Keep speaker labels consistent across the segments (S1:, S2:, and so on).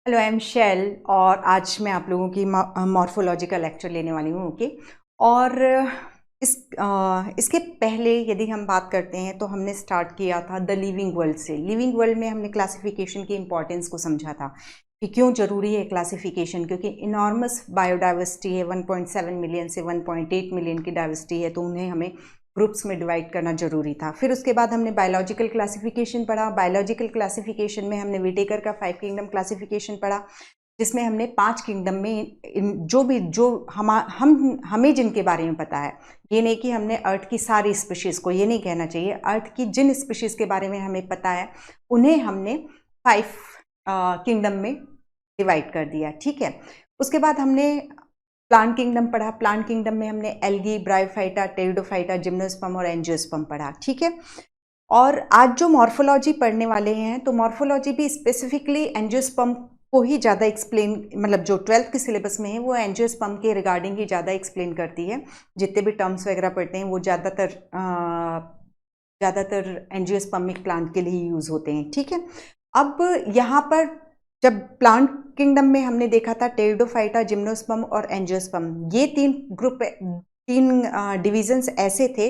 S1: Hello, I am शैल और आज मैं आप लोगों की मॉर्फोलॉजी का लेक्चर लेने वाली हूँ। ओके। और इसके पहले यदि हम बात करते हैं तो हमने स्टार्ट किया था द लिविंग वर्ल्ड से। लिविंग वर्ल्ड में हमने क्लासिफिकेशन की इंपॉर्टेंस को समझा था कि क्यों ज़रूरी है क्लासिफिकेशन, क्योंकि इनॉर्मस बायोडाइवर्सिटी है। 1.7 मिलियन से 1.8 मिलियन की डाइवर्सिटी है, तो उन्हें हमें ग्रुप्स में डिवाइड करना जरूरी था। फिर उसके बाद हमने बायोलॉजिकल क्लासिफिकेशन पढ़ा। बायोलॉजिकल क्लासिफिकेशन में हमने विटेकर का 5 किंगडम क्लासिफिकेशन पढ़ा, जिसमें हमने 5 किंगडम में जो हमें जिनके बारे में पता है, ये नहीं कि हमने अर्थ की सारी स्पीशीज़ को, ये नहीं कहना चाहिए, अर्थ की जिन स्पीशीज़ के बारे में हमें पता है उन्हें हमने 5 किंगडम में डिवाइड कर दिया। ठीक है। उसके बाद हमने प्लांट किंगडम पढ़ा। प्लांट किंगडम में हमने एल्गी, ब्रायोफाइटा, टेरिडोफाइटा, जिम्नोस्पर्म और एंजियोस्पर्म पढ़ा। ठीक है। और आज जो मॉर्फोलॉजी पढ़ने वाले हैं, तो मॉर्फोलॉजी भी स्पेसिफिकली एंजियोस्पर्म को ही ज़्यादा एक्सप्लेन, मतलब जो 12th के सिलेबस में है वो एंजियोस्पर्म के रिगार्डिंग ही ज़्यादा एक्सप्लेन करती है। जितने भी टर्म्स वगैरह पढ़ते हैं वो ज़्यादातर एंजियोस्पर्मिक प्लांट के लिए यूज़ होते हैं। ठीक है। अब यहाँ पर जब प्लांट किंगडम में हमने देखा था टेरिडोफाइटा, जिम्नोस्पर्म और एंजियोस्पर्म, ये 3 डिविजन्स ऐसे थे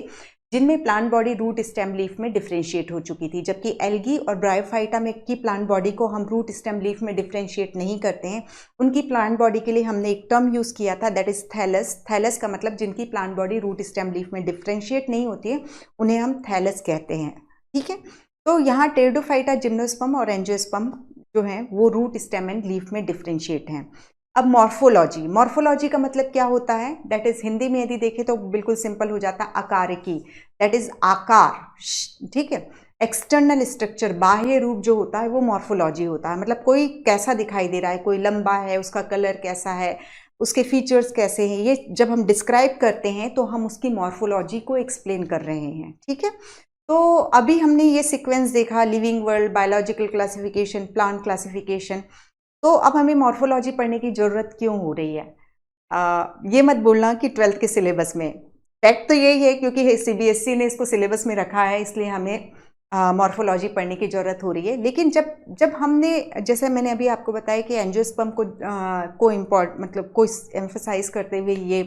S1: जिनमें plant body root stem leaf में डिफ्रेंशिएट हो चुकी थी, जबकि एल्गी और ब्रायोफाइटा में की प्लांट बॉडी को हम रूट स्टेम लीफ में डिफ्रेंशिएट नहीं करते हैं। उनकी प्लांट बॉडी के लिए हमने एक टर्म यूज़ किया था, दैट इज थैलस। थैलस का मतलब जिनकी plant body root stem leaf में डिफ्रेंशिएट नहीं होती है उन्हें हम थैलस कहते हैं। ठीक है। तो यहाँ टेरिडोफाइटा, जिम्नोस्पर्म और एंजियोस्पर्म जो हैं वो रूट स्टेम एंड लीफ में डिफ्रेंशिएट हैं। अब मॉर्फोलॉजी, मॉर्फोलॉजी का मतलब क्या होता है, दैट इज हिंदी में यदि देखें तो बिल्कुल सिंपल हो जाता है, आकारिकी, दैट इज आकार। ठीक है। एक्सटर्नल स्ट्रक्चर, बाह्य रूप जो होता है वो मॉर्फोलॉजी होता है। मतलब कोई कैसा दिखाई दे रहा है, कोई लंबा है, उसका कलर कैसा है, उसके फीचर्स कैसे हैं, ये जब हम डिस्क्राइब करते हैं तो हम उसकी मॉर्फोलॉजी को एक्सप्लेन कर रहे हैं। ठीक है। तो अभी हमने ये सीक्वेंस देखा, living world, biological classification, plant classification. तो अब हमें मॉर्फोलॉजी पढ़ने की ज़रूरत क्यों हो रही है? ये मत बोलना कि 12th के सिलेबस में। फैक्ट तो यही है, क्योंकि सीबीएसई ने इसको सिलेबस में रखा है, इसलिए हमें मॉर्फोलॉजी पढ़ने की ज़रूरत हो रही है। लेकिन जब हमने, जैसे मैंने अभी आपको बताया कि एंजियोस्पर्म को एम्फसाइज करते हुए ये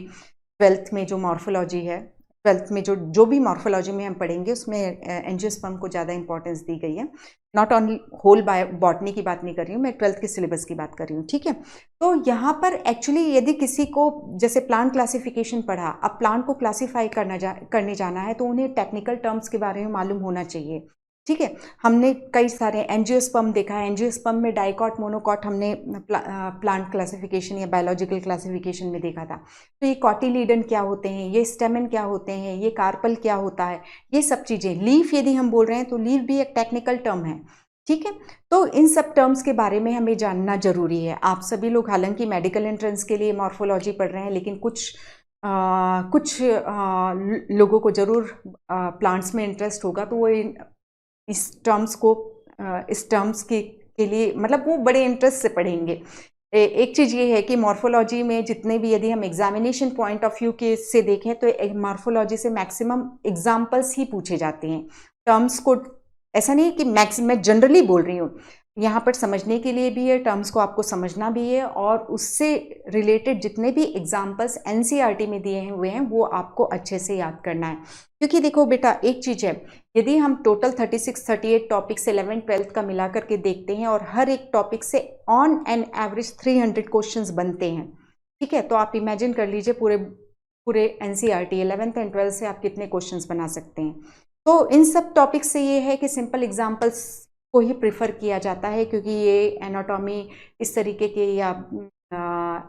S1: 12th में जो मॉर्फोलॉजी है, 12th में जो भी मॉर्फोलॉजी में हम पढ़ेंगे उसमें एंजियोस्पर्म को ज़्यादा इंपॉर्टेंस दी गई है। नॉट ओनली होल बॉटनी की बात नहीं कर रही हूँ मैं, 12th के सिलेबस की बात कर रही हूँ। ठीक है। तो यहाँ पर एक्चुअली यदि किसी को जैसे प्लांट क्लासिफिकेशन पढ़ा, अब प्लांट को क्लासीफाई करने जाना है तो उन्हें टेक्निकल टर्म्स के बारे में मालूम होना चाहिए। ठीक है। हमने कई सारे एंजियोस्पर्म देखा है, एंजियोस्पर्म में डाइकॉट, मोनोकॉट हमने प्लांट क्लासिफिकेशन या बायोलॉजिकल क्लासिफिकेशन में देखा था। तो ये कॉटिलीडन क्या होते हैं, ये स्टेमन क्या होते हैं, ये कार्पल क्या होता है, ये सब चीज़ें। लीफ यदि हम बोल रहे हैं तो लीफ भी एक टेक्निकल टर्म है। ठीक है। तो इन सब टर्म्स के बारे में हमें जानना जरूरी है। आप सभी लोग हालांकि मेडिकल एंट्रेंस के लिए मॉर्फोलॉजी पढ़ रहे हैं, लेकिन कुछ लोगों को जरूर प्लांट्स में इंटरेस्ट होगा, तो वो इस टर्म्स के लिए मतलब वो बड़े इंटरेस्ट से पढ़ेंगे। एक चीज़ ये है कि मॉर्फोलॉजी में जितने भी, यदि हम एग्जामिनेशन पॉइंट ऑफ व्यू के से देखें तो मॉर्फोलॉजी से मैक्सिमम एग्जाम्पल्स ही पूछे जाते हैं। टर्म्स को, ऐसा नहीं है कि मैं जनरली बोल रही हूँ, यहाँ पर समझने के लिए भी है, टर्म्स को आपको समझना भी है, और उससे रिलेटेड जितने भी एग्जाम्पल्स एनसीईआरटी में दिए हुए हैं वो आपको अच्छे से याद करना है। क्योंकि देखो बेटा, एक चीज़ है, यदि हम टोटल 36-38 टॉपिक्स 11th-12th का मिला करके देखते हैं और हर एक टॉपिक से ऑन एन एवरेज 300 क्वेश्चंस बनते हैं। ठीक है। तो आप इमेजिन कर लीजिए पूरे एनसीईआरटी 11th एंड 12th से आप कितने क्वेश्चंस बना सकते हैं। तो इन सब टॉपिक से ये है कि सिंपल एग्जाम्पल्स को ही प्रिफर किया जाता है, क्योंकि ये एनाटॉमी इस तरीके के, या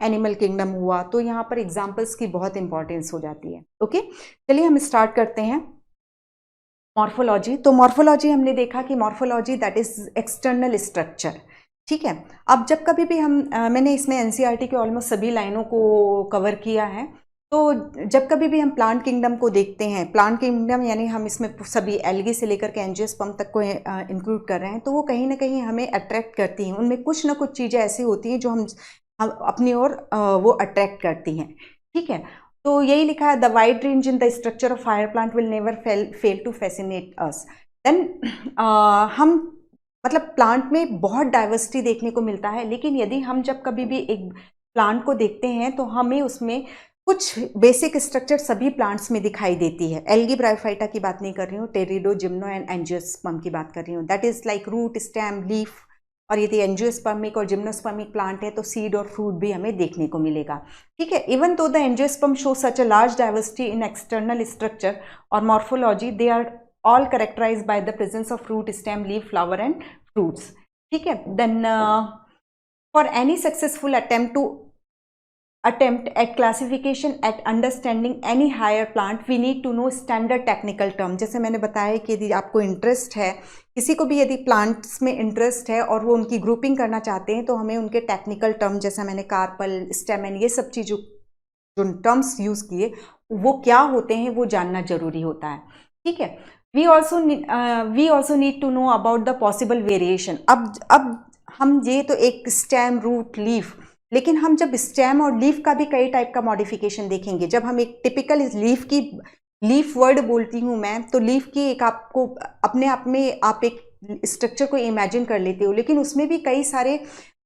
S1: एनिमल किंगडम हुआ, तो यहाँ पर एग्जाम्पल्स की बहुत इंपॉर्टेंस हो जाती है। ओके, चलिए हम स्टार्ट करते हैं मॉर्फोलॉजी। तो मॉर्फोलॉजी हमने देखा कि morphology that is external structure. ठीक है। अब जब कभी भी मैंने इसमें एनसीईआरटी के ऑलमोस्ट सभी लाइनों को कवर किया है, तो जब कभी भी हम प्लांट किंगडम को देखते हैं, प्लांट किंगडम यानी हम इसमें सभी एल्गी से लेकर के एंजियोस्पर्म तक को इंक्लूड कर रहे हैं, तो वो कहीं ना कहीं हमें अट्रैक्ट करती हैं। उनमें कुछ ना कुछ चीज़ें ऐसी होती हैं जो हम अपनी ओर वो अट्रैक्ट करती हैं। ठीक है। तो यही लिखा है, the wide range in the structure of higher plant will never fail to fascinate us. Then हम मतलब प्लांट में बहुत डाइवर्सिटी देखने को मिलता है, लेकिन यदि हम जब कभी भी एक प्लांट को देखते हैं तो हमें उसमें कुछ बेसिक स्ट्रक्चर सभी प्लांट्स में दिखाई देती है। एल्गी ब्रायोफाइटा की बात नहीं कर रही हूँ, टेरिडो, जिम्नो एंड एंजियोस्पर्म की बात कर रही हूँ। That is like root, stem, leaf. और यदि एंजियोस्पर्मिक और जिम्नोस्पर्मिक प्लांट है तो सीड और फ्रूट भी हमें देखने को मिलेगा। ठीक है, even though the angiosperm show such a large diversity in external structure और morphology, they are all characterized by the presence of fruit, stem, leaf, flower and fruits. ठीक है, then for any successful attempt at classification at understanding any higher plant we need to know standard technical term। जैसे मैंने बताया कि यदि आपको interest है, किसी को भी यदि प्लांट्स में इंटरेस्ट है और वो उनकी ग्रुपिंग करना चाहते हैं तो हमें उनके टेक्निकल टर्म, जैसे मैंने कार्पल, स्टेमेन, ये सब चीज़ों जो टर्म्स यूज़ किए वो क्या होते हैं वो जानना जरूरी होता है। ठीक है, we also need to know about the possible variation। अब हम ये तो एक स्टेम, रूट, लीफ, लेकिन हम जब स्टेम और लीफ का भी कई टाइप का मॉडिफिकेशन देखेंगे। जब हम एक टिपिकल लीफ वर्ड बोलती हूँ मैं, तो लीफ की एक आपको अपने आप में आप एक स्ट्रक्चर को इमेजिन कर लेते हो, लेकिन उसमें भी कई सारे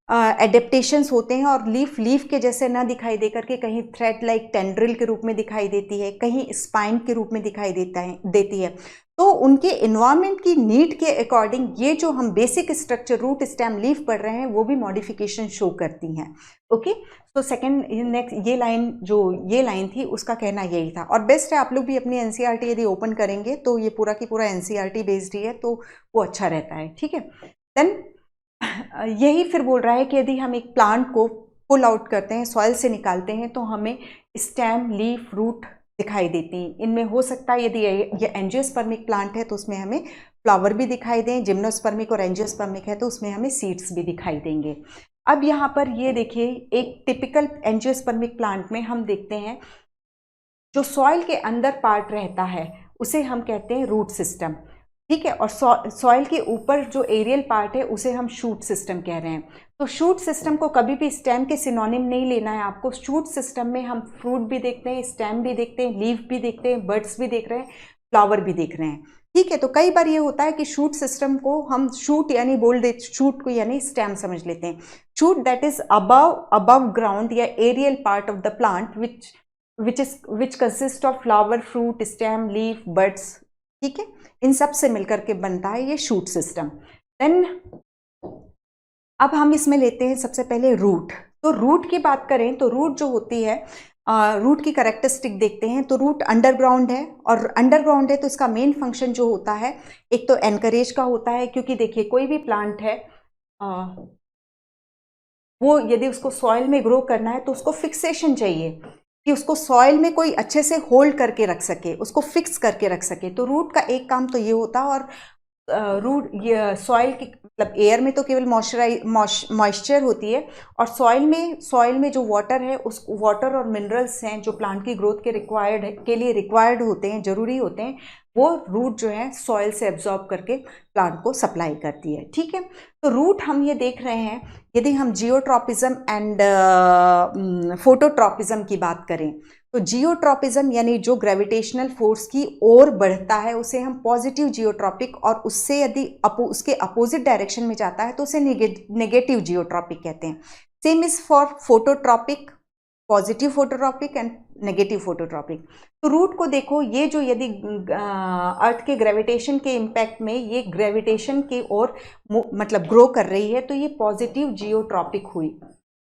S1: एडेप्टेशंस होते हैं और लीफ के जैसे ना दिखाई दे करके कहीं थ्रेड लाइक टेंड्रिल के रूप में दिखाई देती है, कहीं स्पाइन के रूप में दिखाई देती है। तो उनके इन्वायरमेंट की नीड के अकॉर्डिंग ये जो हम basic structure root, stem, leaf पढ़ रहे हैं वो भी मॉडिफिकेशन शो करती हैं। ओके, तो सेकंड नेक्स्ट ये लाइन थी उसका कहना यही था। और बेस्ट है आप लोग भी अपनी एनसीईआरटी यदि ओपन करेंगे तो ये पूरा की पूरा एनसीईआरटी बेस्ड ही है, तो वो अच्छा रहता है। ठीक है, देन यही फिर बोल रहा है कि यदि हम एक प्लांट को पुल आउट करते हैं, सॉइल से निकालते हैं, तो हमें स्टेम, लीफ, रूट दिखाई देती हैं। इनमें हो सकता है यदि ये एंजियोस्पर्मिक प्लांट है तो उसमें हमें फ्लावर भी दिखाई दें, जिम्नोस्पर्मिक और एंजियोस्पर्मिक है तो उसमें हमें सीड्स भी दिखाई देंगे। अब यहाँ पर ये देखिए, एक टिपिकल एंजियोस्पर्मिक प्लांट में हम देखते हैं जो सॉइल के अंदर पार्ट रहता है उसे हम कहते हैं रूट सिस्टम। ठीक है, और सॉइल के ऊपर जो एरियल पार्ट है उसे हम शूट सिस्टम कह रहे हैं। तो शूट सिस्टम को कभी भी स्टेम के सिनोनिम नहीं लेना है आपको। शूट सिस्टम में हम फ्रूट भी देखते हैं, स्टेम भी देखते हैं, लीफ भी देखते हैं, बर्ड्स भी देख रहे हैं, फ्लावर भी देख रहे हैं। ठीक है, तो कई बार ये होता है कि शूट सिस्टम को हम शूट यानी बोल दे, शूट को यानी स्टेम समझ लेते हैं। Shoot that is above ground या aerial part of the plant which consist of flower, fruit, stem, leaf, buds. ठीक है, इन सब से मिलकर के बनता है ये शूट सिस्टम। देन अब हम इसमें लेते हैं सबसे पहले रूट। तो रूट की बात करें तो रूट जो होती है, रूट की कैरेक्टरिस्टिक देखते हैं तो रूट अंडरग्राउंड है, और अंडरग्राउंड है तो इसका मेन फंक्शन जो होता है एक तो एनकरेज का होता है, क्योंकि देखिए कोई भी प्लांट है वो यदि उसको सॉइल में ग्रो करना है तो उसको फिक्सेशन चाहिए कि उसको सॉइल में कोई अच्छे से होल्ड करके रख सके, उसको फिक्स करके रख सके। तो रूट का एक काम तो ये होता है। और रूट ये सॉइल की मतलब एयर में तो केवल मॉइस्चर होती है, और सॉइल में जो वाटर है उस वाटर और मिनरल्स हैं जो प्लांट की ग्रोथ के लिए रिक्वायर्ड होते हैं, जरूरी होते हैं, वो रूट जो है सॉइल से एब्जॉर्ब करके प्लांट को सप्लाई करती है। ठीक है, तो रूट हम ये देख रहे हैं। यदि हम जियोट्रॉपिज्म एंड फोटोट्रॉपिज्म की बात करें तो जियोट्रॉपिज्म यानी जो ग्रेविटेशनल फोर्स की ओर बढ़ता है उसे हम पॉजिटिव जियोट्रॉपिक, और उससे यदि उसके अपोजिट डायरेक्शन में जाता है तो उसे नेगेटिव जियोट्रॉपिक कहते हैं। Same is for phototropic, positive phototropic and negative phototropic. तो रूट को देखो, ये जो यदि अर्थ के ग्रेविटेशन के इम्पैक्ट में ये ग्रेविटेशन की ओर मतलब ग्रो कर रही है तो ये पॉजिटिव जियोट्रॉपिक हुई।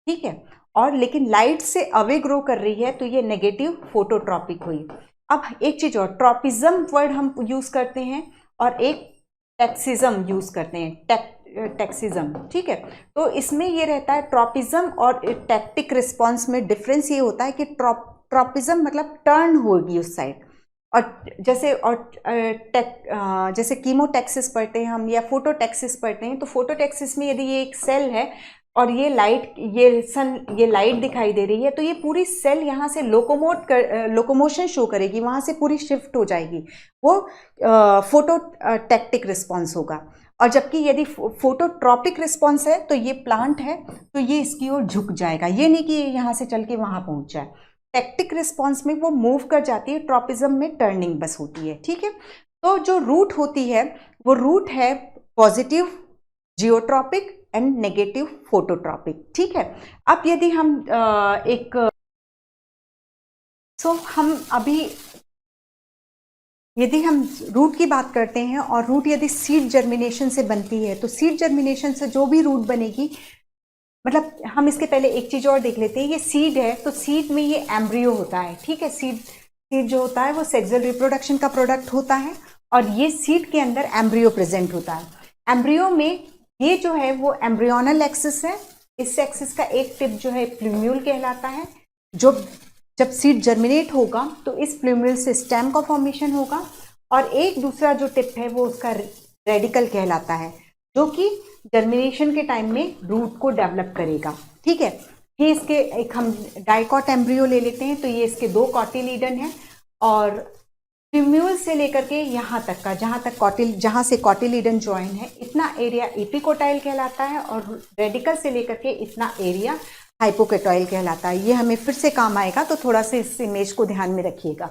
S1: ठीक है, और लेकिन लाइट से अवे ग्रो कर रही है तो ये नेगेटिव फोटोट्रॉपिक हुई। अब एक चीज और, ट्रॉपिज्म वर्ड हम यूज करते हैं और एक टैक्सिज्म यूज करते हैं, टैक्सिज्म। ठीक है, तो इसमें ये रहता है टॉपिज्म और टैक्टिक रिस्पॉन्स में डिफरेंस ये होता है कि ट्रॉपिज्म मतलब टर्न होगी उस साइड, और जैसे कीमोटैक्सिस पढ़ते हैं हम या फोटोटैक्सिस पढ़ते हैं, तो फोटोटैक्सिस में यदि ये एक सेल है और ये लाइट दिखाई दे रही है तो ये पूरी सेल यहाँ से लोकोमोशन शो करेगी, वहाँ से पूरी शिफ्ट हो जाएगी, वो फोटोटैक्टिक रिस्पॉन्स होगा। और जबकि यदि फोटोट्रॉपिक रिस्पॉन्स है तो ये प्लांट है तो ये इसकी ओर झुक जाएगा, ये नहीं कि ये यहाँ से चल के वहाँ पहुँच जाए। टैक्टिक रिस्पॉन्स में वो मूव कर जाती है, ट्रॉपिज्म में टर्निंग बस होती है। ठीक है, तो जो रूट होती है वो रूट है positive geotropic and negative phototropic. ठीक है, अब यदि हम हम अभी यदि हम रूट की बात करते हैं और रूट यदि सीड जर्मिनेशन से बनती है, तो सीड जर्मिनेशन से जो भी रूट बनेगी, मतलब हम इसके पहले एक चीज और देख लेते हैं। ये सीड है तो सीड में ये एम्ब्रियो होता है। ठीक है, सीड जो होता है वो सेक्सुअल रिप्रोडक्शन का प्रोडक्ट होता है और ये सीड के अंदर एम्ब्रियो प्रेजेंट होता है। एम्ब्रियो में ये जो है वो एम्ब्रियोनल एक्सिस है। इस एक्सिस का एक टिप जो है प्लूम्यूल कहलाता है। जो जब सीड जर्मिनेट होगा तो इस प्लूम्यूल से स्टेम का फॉर्मेशन होगा और एक दूसरा जो टिप है वो उसका रेडिकल कहलाता है, जो कि जर्मिनेशन के टाइम में रूट को डेवलप करेगा। ठीक है, ये इसके एक हम डाइकॉट एम्ब्रियो ले लेते हैं तो ये इसके 2 कॉटिलीडन हैं और प्लूम्यूल से लेकर के यहाँ तक का जहाँ से कॉटिलीडन ज्वाइन है इतना एरिया एपिकोटाइल कहलाता है और रेडिकल से लेकर के इतना एरिया हाइपोकोटाइल कहलाता है। ये हमें फिर से काम आएगा तो थोड़ा सा इस इमेज को ध्यान में रखिएगा।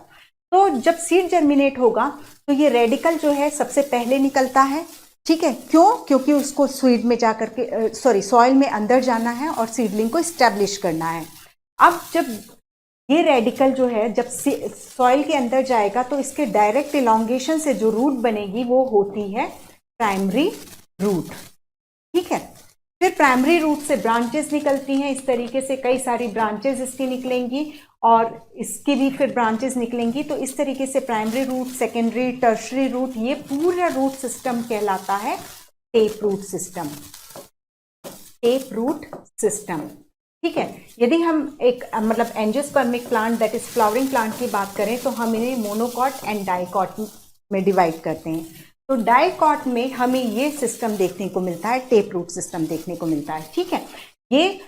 S1: तो जब सीड जर्मिनेट होगा तो ये रेडिकल जो है सबसे पहले निकलता है। ठीक है, क्यों? क्योंकि उसको सीड में जाकर के सॉइल में अंदर जाना है और सीडलिंग को स्टैब्लिश करना है। अब जब ये रेडिकल जो है जब सॉइल के अंदर जाएगा तो इसके डायरेक्ट इलॉन्गेशन से जो रूट बनेगी वो होती है प्राइमरी रूट। ठीक है, फिर प्राइमरी रूट से ब्रांचेस निकलती हैं। इस तरीके से कई सारी ब्रांचेस इसकी निकलेंगी और इसकी भी फिर ब्रांचेस निकलेंगी। तो इस तरीके से primary root, secondary, tertiary root, ये पूरा रूट सिस्टम कहलाता है tap root system. Tap root system. ठीक है, यदि हम एक मतलब angiospermic plant that is flowering plant की बात करें तो हम इन्हें मोनोकॉट एंड डाइकॉट में डिवाइड करते हैं। तो डाइकॉट में हमें ये सिस्टम देखने को मिलता है, टेप रूट सिस्टम देखने को मिलता है। ठीक है, ये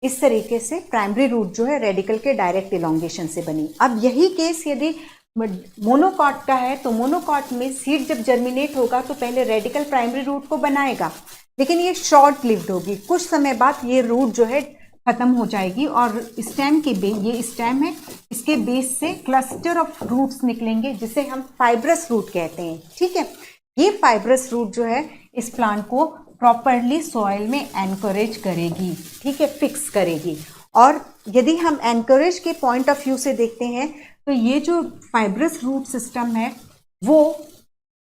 S1: इस तरीके से प्राइमरी रूट जो है रेडिकल के डायरेक्ट इलॉन्गेशन से बनी। अब यही केस यदि मोनोकॉट का है तो मोनोकॉट में सीड जब जर्मिनेट होगा तो पहले रेडिकल प्राइमरी रूट को बनाएगा, लेकिन ये शॉर्ट लिव्ड होगी। कुछ समय बाद ये रूट जो है खत्म हो जाएगी और स्टेम के ये स्टेम है, इसके बेस से क्लस्टर ऑफ रूट्स निकलेंगे जिसे हम फाइब्रस रूट कहते हैं। ठीक है, ये फाइब्रस रूट जो है इस प्लांट को प्रॉपरली सॉइल में एनकरेज करेगी। ठीक है, फिक्स करेगी। और यदि हम एनकरेज के पॉइंट ऑफ व्यू से देखते हैं तो ये जो फाइब्रस रूट सिस्टम है वो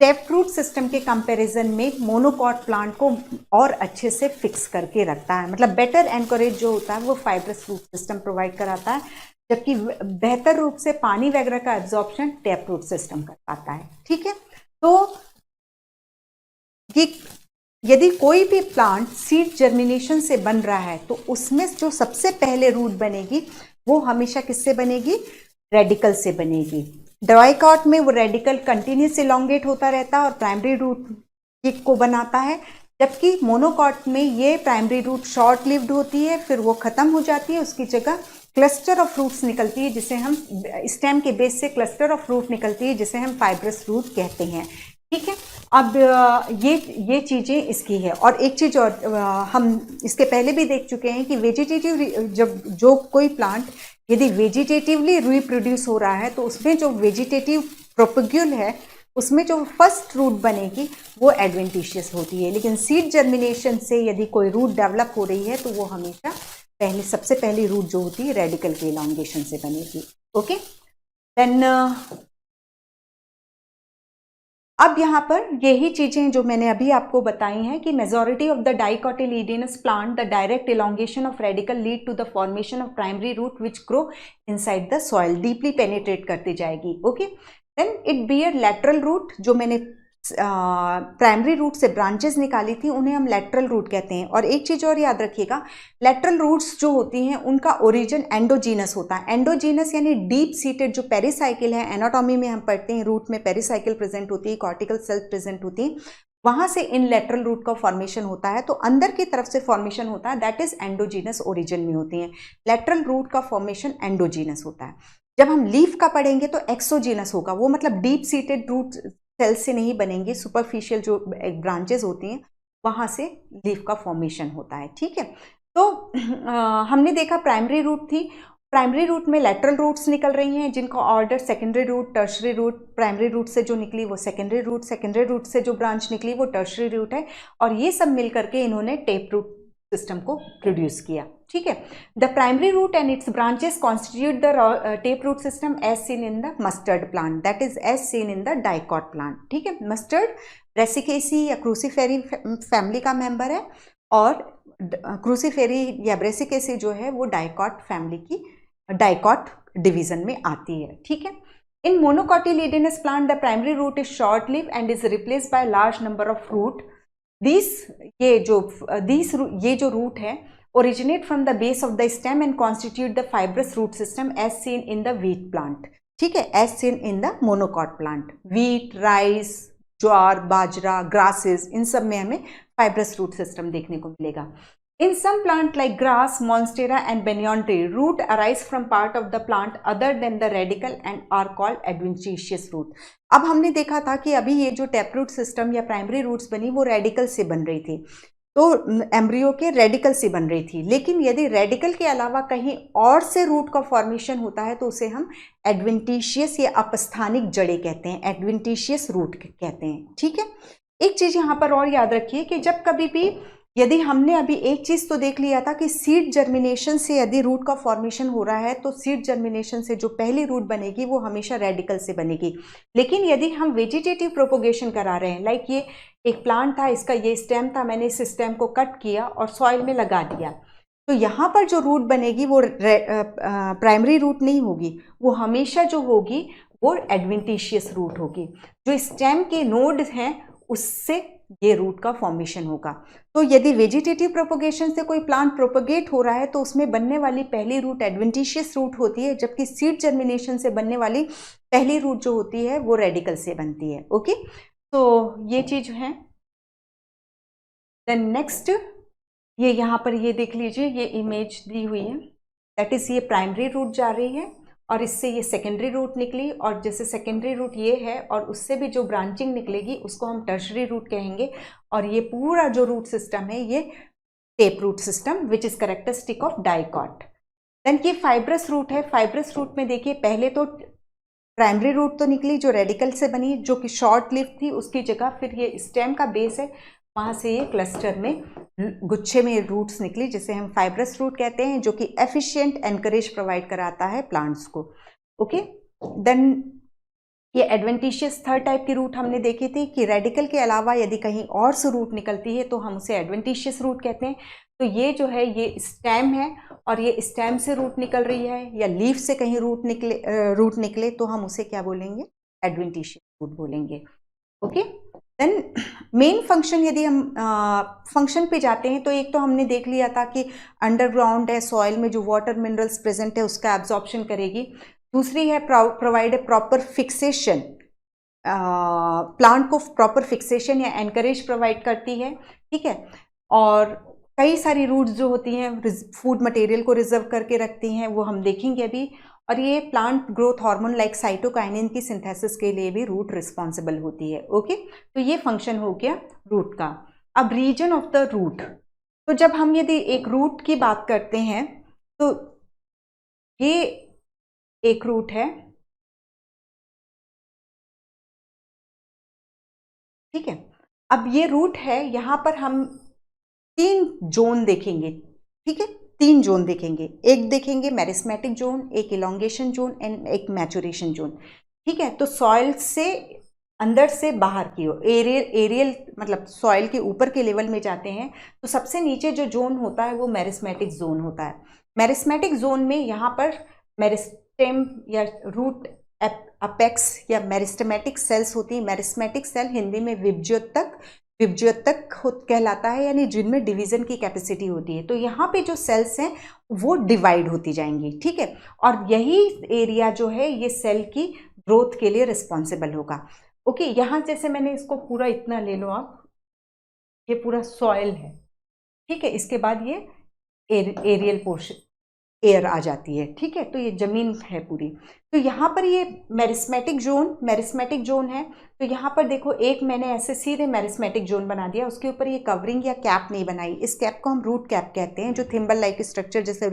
S1: टेप रूट सिस्टम के कंपैरिजन में मोनोकॉट प्लांट को और अच्छे से फिक्स करके रखता है। मतलब बेटर एनकरेज जो होता है वो फाइब्रस रूट सिस्टम प्रोवाइड कराता है, जबकि बेहतर रूप से पानी वगैरह का एब्जॉर्प्शन टेप रूट सिस्टम कर पाता है। ठीक है, तो ये यदि कोई भी प्लांट सीड जर्मिनेशन से बन रहा है तो उसमें जो सबसे पहले रूट बनेगी वो हमेशा किससे बनेगी? रेडिकल से बनेगी। डाइकॉट में वो रेडिकल कंटिन्यूस इलॉन्गेट होता रहता है और प्राइमरी रूट को बनाता है, जबकि मोनोकॉट में ये प्राइमरी रूट शॉर्ट लिव्ड होती है, फिर वो खत्म हो जाती है। उसकी जगह क्लस्टर ऑफ रूट्स निकलती है जिसे हम स्टेम के बेस से क्लस्टर ऑफ रूट निकलती है जिसे हम फाइब्रस रूट कहते हैं। ठीक है, अब ये चीज़ें इसकी है। और एक चीज़ और हम इसके पहले भी देख चुके हैं कि वेजिटेटिव जब जो कोई प्लांट यदि वेजिटेटिवली रिप्रोड्यूस हो रहा है तो उसमें जो वेजिटेटिव प्रोपेग्यूल है उसमें जो फर्स्ट रूट बनेगी वो एडवेंटिशियस होती है, लेकिन सीड जर्मिनेशन से यदि कोई रूट डेवलप हो रही है तो वो हमेशा सबसे पहली रूट जो होती है रेडिकल के इलॉन्गेशन से बनेगी। ओके, देन अब यहाँ पर यही चीजें जो मैंने अभी आपको बताई हैं कि majority of the dicotyledonous plant the direct elongation of radicle lead to the formation of primary root which grow inside the soil, deeply penetrate करती जाएगी। Okay, then it bear lateral root. जो मैंने प्राइमरी रूट से branches निकाली थी उन्हें हम lateral root कहते हैं। और एक चीज और याद रखिएगा, लेटरल रूट्स जो होती हैं उनका ओरिजिन एंडोजीनस होता है। एंडोजीनस यानी डीप सीटेड जो पेरिसाइकिल है, एनाटॉमी में हम पढ़ते हैं रूट में पेरिसाइकिल प्रेजेंट होती है, कॉर्टिकल सेल प्रेजेंट होती है, वहां से इन लेटरल रूट का फॉर्मेशन होता है। तो अंदर की तरफ से फॉर्मेशन होता है, दैट इज एंडोजीनस ओरिजिन में होती है। लेटरल रूट का फॉर्मेशन एंडोजीनस होता है। जब हम लीफ का पढ़ेंगे तो एक्सोजीनस होगा, वो मतलब डीप सीटेड रूट सेल से नहीं बनेंगे, सुपरफिशियल जो ब्रांचेस होती हैं वहां से लीफ का फॉर्मेशन होता है। ठीक है, तो हमने देखा प्राइमरी रूट थी प्राइमरी रूट में लेटरल रूट्स निकल रही हैं जिनका order secondary root, tertiary root, primary root से जो निकली वो सेकेंडरी रूट, सेकेंडरी रूट से जो ब्रांच निकली वो टर्शरी रूट है, और ये सब मिल करके इन्होंने टेप रूट सिस्टम को प्रोड्यूस किया। ठीक है, the primary root and its branches constitute the tap root system as seen in the mustard plant, that is as seen in the dicot plant. ठीक है, मस्टर्ड ब्रेसिकेसी या क्रूसीफेरी family का member है, और क्रूसीफेरी या ब्रेसिकेसी जो है वो डाइकॉट फैमिली की डाइकॉट डिवीजन में आती है। ठीक है, in monocotyledonous plant the primary root is short live and is replaced by large number of root. ये जो रूट है originate from the base of the stem and constitute the fibrous root system as seen in the wheat plant। ठीक है, as seen in the monocot plant। wheat, rice, jowar, bajra, grasses, इन सब में हमें fibrous root system देखने को मिलेगा। In some plant like grass, monstera and banyan tree, root arise from part of the plant other than the radicle and are called adventitious root। अब हमने देखा था कि अभी ये जो टैपरूट सिस्टम या प्राइमरी रूट्स बनी वो रेडिकल से बन रही थी, तो एम्ब्रियो के रेडिकल से बन रही थी, लेकिन यदि रेडिकल के अलावा कहीं और से रूट का फॉर्मेशन होता है तो उसे हम एडवेंटिशियस या अपस्थानिक जड़ें कहते हैं, एडवेंटिशियस रूट कहते हैं। ठीक है, एक चीज यहाँ पर और याद रखिए कि जब कभी भी यदि हमने अभी एक चीज तो देख लिया था कि सीड जर्मिनेशन से यदि रूट का फॉर्मेशन हो रहा है तो सीड जर्मिनेशन से जो पहली रूट बनेगी वो हमेशा रेडिकल से बनेगी, लेकिन यदि हम वेजिटेटिव प्रोपोगेशन करा रहे हैं, लाइक ये एक प्लांट था, इसका ये स्टेम था, मैंने इस स्टेम को कट किया और सॉइल में लगा दिया, तो यहाँ पर जो रूट बनेगी वो प्राइमरी रूट नहीं होगी, वो हमेशा जो होगी वो एडवेंटिशियस रूट होगी। जो स्टेम के नोड हैं उससे ये रूट का फॉर्मेशन होगा। तो यदि वेजिटेटिव प्रोपोगेशन से कोई प्लांट प्रोपोगेट हो रहा है तो उसमें बनने वाली पहली रूट एडवेंटिशियस रूट होती है, जबकि सीड जर्मिनेशन से बनने वाली पहली रूट जो होती है वो रेडिकल से बनती है। ओके, तो ये चीज है। देन नेक्स्ट ये यहाँ पर ये देख लीजिए, ये इमेज दी हुई है, दैट इज ये प्राइमरी रूट जा रही है और इससे ये सेकेंडरी रूट निकली, और जैसे सेकेंडरी रूट ये है और उससे भी जो ब्रांचिंग निकलेगी उसको हम टर्शरी रूट कहेंगे, और ये पूरा जो रूट सिस्टम है ये tap root system which is characteristic of dicot. Then ये फाइब्रस रूट है। फाइब्रस रूट में देखिए पहले तो प्राइमरी रूट तो निकली जो रेडिकल से बनी, जो कि शॉर्ट लिव थी, उसकी जगह फिर ये स्टेम का बेस है, वहाँ से ये क्लस्टर में गुच्छे में रूट्स निकली जिसे हम फाइब्रस रूट कहते हैं, जो कि एफिशिएंट एनकरेज प्रोवाइड कराता है प्लांट्स को। ओके, देन ये एडवेंटिशियस थर्ड टाइप की रूट हमने देखी थी कि रेडिकल के अलावा यदि कहीं और से रूट निकलती है तो हम उसे एडवेंटिशियस रूट कहते हैं। तो ये जो है ये स्टेम है और ये स्टेम से रूट निकल रही है, या लीफ से कहीं रूट निकले तो हम उसे क्या बोलेंगे, एडवेंटिशियस रूट बोलेंगे। ओके, देन मेन फंक्शन, यदि हम फंक्शन पे जाते हैं तो एक तो हमने देख लिया था कि अंडरग्राउंड है, सॉइल में जो वाटर मिनरल्स प्रेजेंट है उसका एब्जॉर्प्शन करेगी। दूसरी है provide a proper fixation, plant को प्रॉपर फिक्सेशन या एनकरेज प्रोवाइड करती है। ठीक है, और कई सारी रूट्स जो होती हैं फूड मटेरियल को रिजर्व करके रखती हैं, वो हम देखेंगे अभी। और ये plant growth hormone like cytokinin की सिंथेसिस के लिए भी रूट रिस्पॉन्सिबल होती है। ओके, तो ये फंक्शन हो गया रूट का। अब रीजन ऑफ द रूट, तो जब हम यदि एक रूट की बात करते हैं तो ये एक रूट है, ठीक है। अब ये रूट है, यहां पर हम 3 जोन देखेंगे, ठीक है, 3 जोन देखेंगे। एक देखेंगे मेरिस्मेटिक जोन, एक इलोंगेशन जोन एंड एक मैचुरेशन जोन। ठीक है, तो सॉइल से अंदर से बाहर की ओर, एरियल मतलब सॉइल के ऊपर के लेवल में जाते हैं तो सबसे नीचे जो जोन होता है वो मेरिस्मेटिक जोन होता है। मेरिस्मेटिक जोन में यहाँ पर मेरिस्टेम या रूट अपेक्स या मेरिस्टेमेटिक सेल्स होती है। मेरिस्मेटिक सेल हिंदी में विभज्योतक कहलाता है, यानी जिनमें डिवीजन की कैपेसिटी होती है। तो यहाँ पे जो सेल्स हैं वो डिवाइड होती जाएंगी, ठीक है, और यही एरिया जो है ये सेल की ग्रोथ के लिए रिस्पॉन्सिबल होगा। ओके, यहाँ जैसे मैंने इसको पूरा इतना ले लो आप, ये पूरा सॉइल है, ठीक है, इसके बाद ये एरियल पोर्शन, एयर आ जाती है, ठीक है, तो ये जमीन है पूरी। तो यहाँ पर ये मेरिस्मेटिक जोन है। तो यहाँ पर देखो, एक मैंने ऐसे सीधे मेरिस्मेटिक जोन बना दिया, उसके ऊपर ये कवरिंग या कैप नहीं बनाई। इस कैप को हम रूट कैप कहते हैं, जो थिम्बल लाइक स्ट्रक्चर जैसे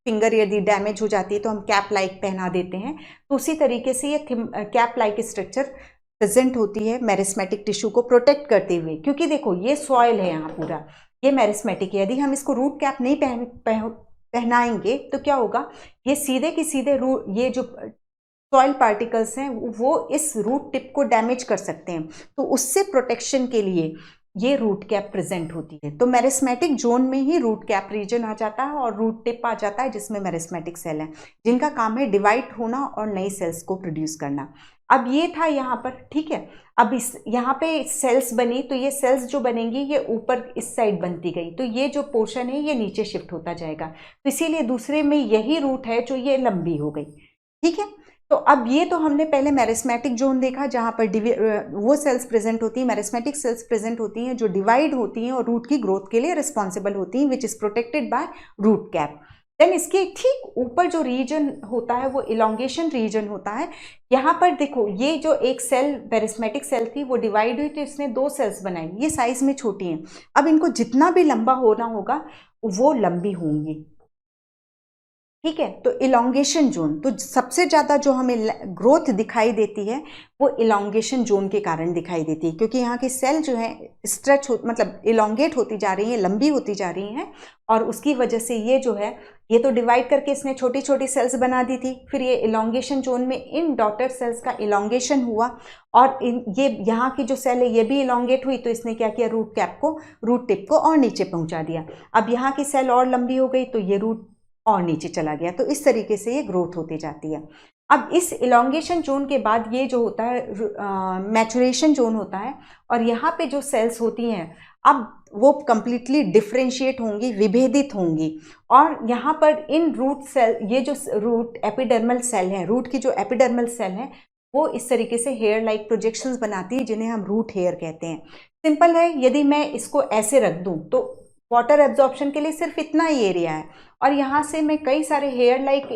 S1: फिंगर यदि डैमेज हो जाती है तो हम कैप लाइक पहना देते हैं, तो उसी तरीके से ये कैप लाइक स्ट्रक्चर प्रेजेंट होती है मेरिस्मेटिक टिश्यू को प्रोटेक्ट करते हुए। क्योंकि देखो ये सॉइल है यहाँ पूरा, ये मेरिस्मेटिक है, यदि हम इसको रूट कैप नहीं पहनाएंगे तो क्या होगा, ये सीधे की सीधे ये जो सॉइल पार्टिकल्स हैं वो इस रूट टिप को डैमेज कर सकते हैं, तो उससे प्रोटेक्शन के लिए ये रूट कैप प्रेजेंट होती है। तो मेरिस्मेटिक जोन में ही रूट कैप रीजन आ जाता है और रूट टिप आ जाता है, जिसमें मेरिस्मेटिक सेल है जिनका काम है डिवाइड होना और नई सेल्स को प्रोड्यूस करना। अब ये था यहाँ पर, ठीक है। अब इस यहाँ पे सेल्स बनी, तो ये सेल्स जो बनेंगी ये ऊपर इस साइड बनती गई, तो ये जो पोर्शन है ये नीचे शिफ्ट होता जाएगा, तो इसीलिए दूसरे में यही रूट है जो ये लंबी हो गई, ठीक है। तो अब ये तो हमने पहले मेरिस्मेटिक जोन देखा जहाँ पर वो सेल्स प्रेजेंट होती हैं, मेरिस्मेटिक सेल्स प्रेजेंट होती हैं जो डिवाइड होती हैं और रूट की ग्रोथ के लिए रिस्पॉन्सिबल होती हैं, which is protected by root cap. Then इसके ठीक ऊपर जो रीजन होता है वो इलोंगेशन रीजन होता है। यहाँ पर देखो ये जो एक सेल मेरिस्मेटिक सेल थी वो डिवाइड हुई तो इसने 2 सेल्स बनाई, ये साइज में छोटी हैं, अब इनको जितना भी लंबा होना होगा वो लंबी होंगी, ठीक है। तो इलोंगेशन जोन, तो सबसे ज़्यादा जो हमें ग्रोथ दिखाई देती है वो इलोंगेशन जोन के कारण दिखाई देती है, क्योंकि यहाँ की सेल जो है स्ट्रेच मतलब इलोंगेट होती जा रही है, लंबी होती जा रही हैं, और उसकी वजह से ये जो है ये तो डिवाइड करके इसने छोटी छोटी सेल्स बना दी थी, फिर ये इलोंगेशन जोन में इन डॉटर सेल्स का इलोंगेशन हुआ और ये यहाँ की जो सेल है ये भी इलोंगेट हुई, तो इसने क्या किया, रूट कैप को, रूट टिप को और नीचे पहुँचा दिया। अब यहाँ की सेल और लंबी हो गई तो ये रूट और नीचे चला गया, तो इस तरीके से ये ग्रोथ होती जाती है। अब इस इलोंगेशन जोन के बाद ये जो होता है मैचुरेशन जोन होता है, और यहाँ पे जो सेल्स होती हैं अब वो कंप्लीटली डिफ्रेंशिएट होंगी, विभेदित होंगी, और यहाँ पर इन रूट सेल, ये जो रूट एपिडर्मल सेल है, रूट की जो एपिडर्मल सेल है वो इस तरीके से हेयर लाइक प्रोजेक्शंस बनाती है जिन्हें हम रूट हेयर कहते हैं। सिंपल है, यदि मैं इसको ऐसे रख दूं तो वाटर एब्जॉर्प्शन के लिए सिर्फ इतना ही एरिया है, और यहाँ से मैं कई सारे hair like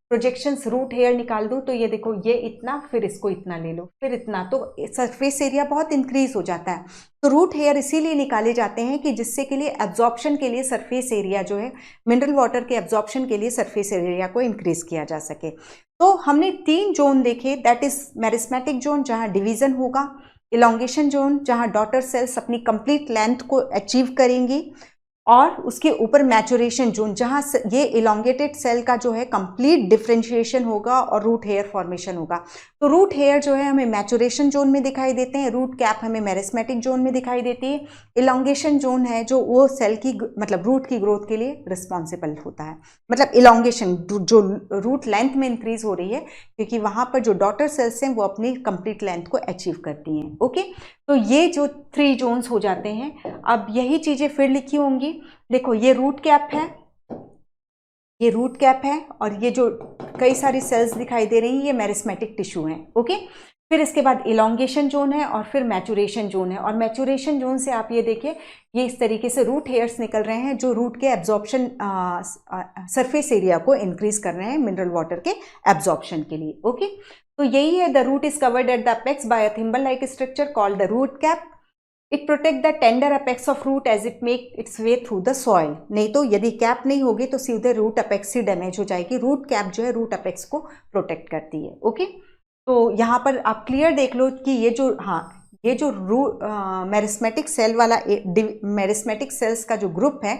S1: projections root hair निकाल दूँ तो ये देखो ये इतना, फिर इसको इतना ले लो, फिर इतना, तो सरफेस एरिया बहुत इंक्रीज हो जाता है। तो रूट हेयर इसीलिए निकाले जाते हैं कि जिससे के लिए एब्जॉर्प्शन के लिए सरफेस एरिया जो है, मिनरल वाटर के एब्जॉर्प्शन के लिए सरफेस एरिया को इंक्रीज किया जा सके। तो हमने 3 जोन देखे, दैट इज मेरिस्मेटिक जोन जहाँ डिवीजन होगा, इलोंगेशन जोन जहाँ डॉटर सेल्स अपनी कंप्लीट लेंथ को अचीव करेंगी, और उसके ऊपर मैचुरेशन जोन जहाँ ये इलोंगेटेड सेल का जो है कंप्लीट डिफ्रेंशिएशन होगा और रूट हेयर फॉर्मेशन होगा। तो रूट हेयर जो है हमें मैचुरेशन जोन में दिखाई देते हैं, रूट कैप हमें मेरिस्मेटिक जोन में दिखाई देती है, इलोंगेशन जोन है जो वो सेल की मतलब रूट की ग्रोथ के लिए रिस्पॉन्सिबल होता है, मतलब इलोंगेशन जो रूट लेंथ में इंक्रीज हो रही है, क्योंकि वहाँ पर जो डॉटर सेल्स हैं वो अपनी कंप्लीट लेंथ को अचीव करती हैं। ओके, तो ये जो 3 जोन्स हो जाते हैं। अब यही चीज़ें फिर लिखी होंगी, देखो ये रूट कैप है, ये रूट कैप है, और ये जो कई सारी सेल्स दिखाई दे रही हैं ये मेरिस्मेटिक टिश्यू हैं। ओके, फिर इसके बाद इलोंगेशन जोन है और फिर मैचुरेशन जोन है, और मैचुरेशन जोन से आप ये देखिए ये इस तरीके से रूट हेयर्स निकल रहे हैं जो रूट के एब्जॉर्प्शन सरफेस एरिया को इंक्रीज कर रहे हैं मिनरल वाटर के एब्जॉर्प्शन के लिए। ओके, तो यही है, the root is covered at the apex by a thimble like structure called the root cap. It protect the tender apex of root as it make its way through the soil. नहीं तो यदि cap नहीं होगी तो सीधे root apex ही damage हो जाएगी, root cap जो है रूट अपेक्स को प्रोटेक्ट करती है। ओके, तो यहाँ पर आप क्लियर देख लो कि ये जो ये जो मेरिस्मेटिक सेल वाला मेरिस्मेटिक सेल्स का जो ग्रुप है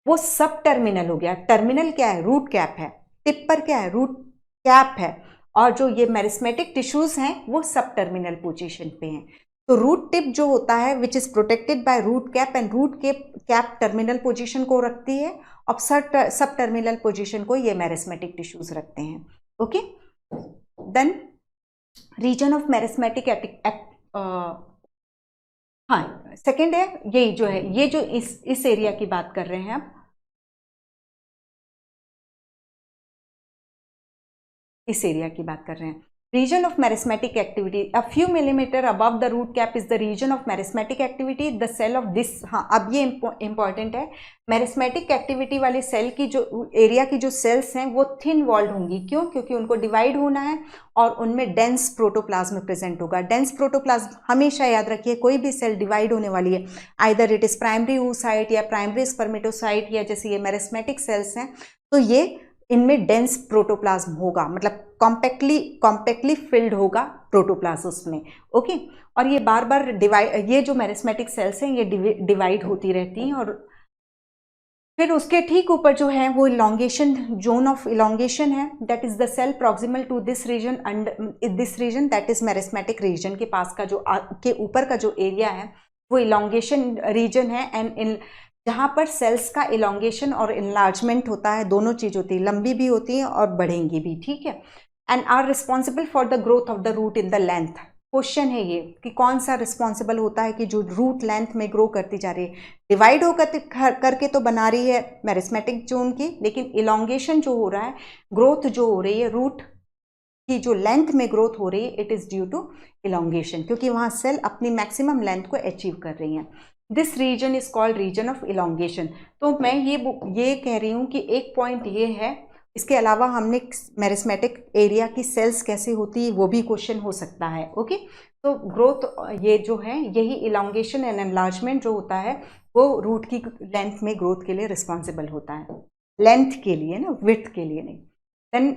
S1: वो सब टर्मिनल हो गया। टर्मिनल क्या है, रूट कैप है, टिप पर क्या है, रूट कैप है, और जो ये मेरिस्मेटिक टिश्यूज हैं वो सब टर्मिनल पोजीशन पे हैं। तो रूट टिप जो होता है which is protected by root cap, and root cap terminal position को रखती है, और सब टर्मिनल पोजीशन को ये मेरिस्मेटिक टिश्यूज रखते हैं। Okay, then region of meristematic हाँ सेकेंड है यही जो है, ये जो इस एरिया की बात कर रहे हैं आप, इस एरिया की बात कर रहे हैं। Region of merismatic activity, a few millimeter above the root cap is the region of merismatic activity. The cell of this, हाँ अब ये important है, मेरिस्मेटिक एक्टिविटी वाली सेल की जो एरिया की जो सेल्स हैं वो थिन वॉल्ड होंगी। क्यों? क्योंकि उनको डिवाइड होना है और उनमें डेंस प्रोटोप्लाज्म प्रेजेंट होगा। डेंस प्रोटोप्लाज्म हमेशा याद रखिए, कोई भी सेल डिवाइड होने वाली है, either it is primary oocyte या प्राइमरी स्पर्मेटोसाइट, या जैसे ये मेरिस्मेटिक सेल्स हैं तो ये इनमें डेंस प्रोटोप्लाज्म होगा, मतलब कॉम्पैक्टली फिल्ड होगा प्रोटोप्लाज्म उसमें। ओके, और ये बार बार डिवाइड, ये जो मेरिस्मेटिक सेल्स हैं ये डिवाइड होती रहती हैं, और फिर उसके ठीक ऊपर जो है वो इलोंगेशन, जोन ऑफ इलोंगेशन है, that is the cell proximal to this region, this region that is meristematic region के पास का जो के ऊपर का जो एरिया है वो इलोंगेशन रीजन है। एंड जहाँ पर सेल्स का इलोंगेशन और इनलार्जमेंट होता है, दोनों चीज होती है, लंबी भी होती है और बढ़ेंगी भी, ठीक है। And are responsible for the growth of the root in the length. Question है ये कि कौन सा रिस्पॉन्सिबल होता है कि जो रूट लेंथ में ग्रो करती जा रही है, डिवाइड होकर करके तो बना रही है मेरिस्मेटिक जोन की, लेकिन इलोंगेशन जो हो रहा है, ग्रोथ जो हो रही है, रूट की जो लेंथ में ग्रोथ हो रही है, it is due to elongation, क्योंकि वहां सेल अपनी मैक्सिमम लेंथ को अचीव कर रही हैं। This region is called region of elongation. तो मैं ये कह रही हूं कि एक पॉइंट ये है, इसके अलावा हमने मेरिस्मेटिक एरिया की सेल्स कैसे होती है वो भी क्वेश्चन हो सकता है। ओके, तो ग्रोथ ये जो है, यही इलोंगेशन एंड एनलार्जमेंट जो होता है वो रूट की लेंथ में ग्रोथ के लिए रिस्पॉन्सिबल होता है, लेंथ के लिए ना, विड्थ के लिए नहीं। देन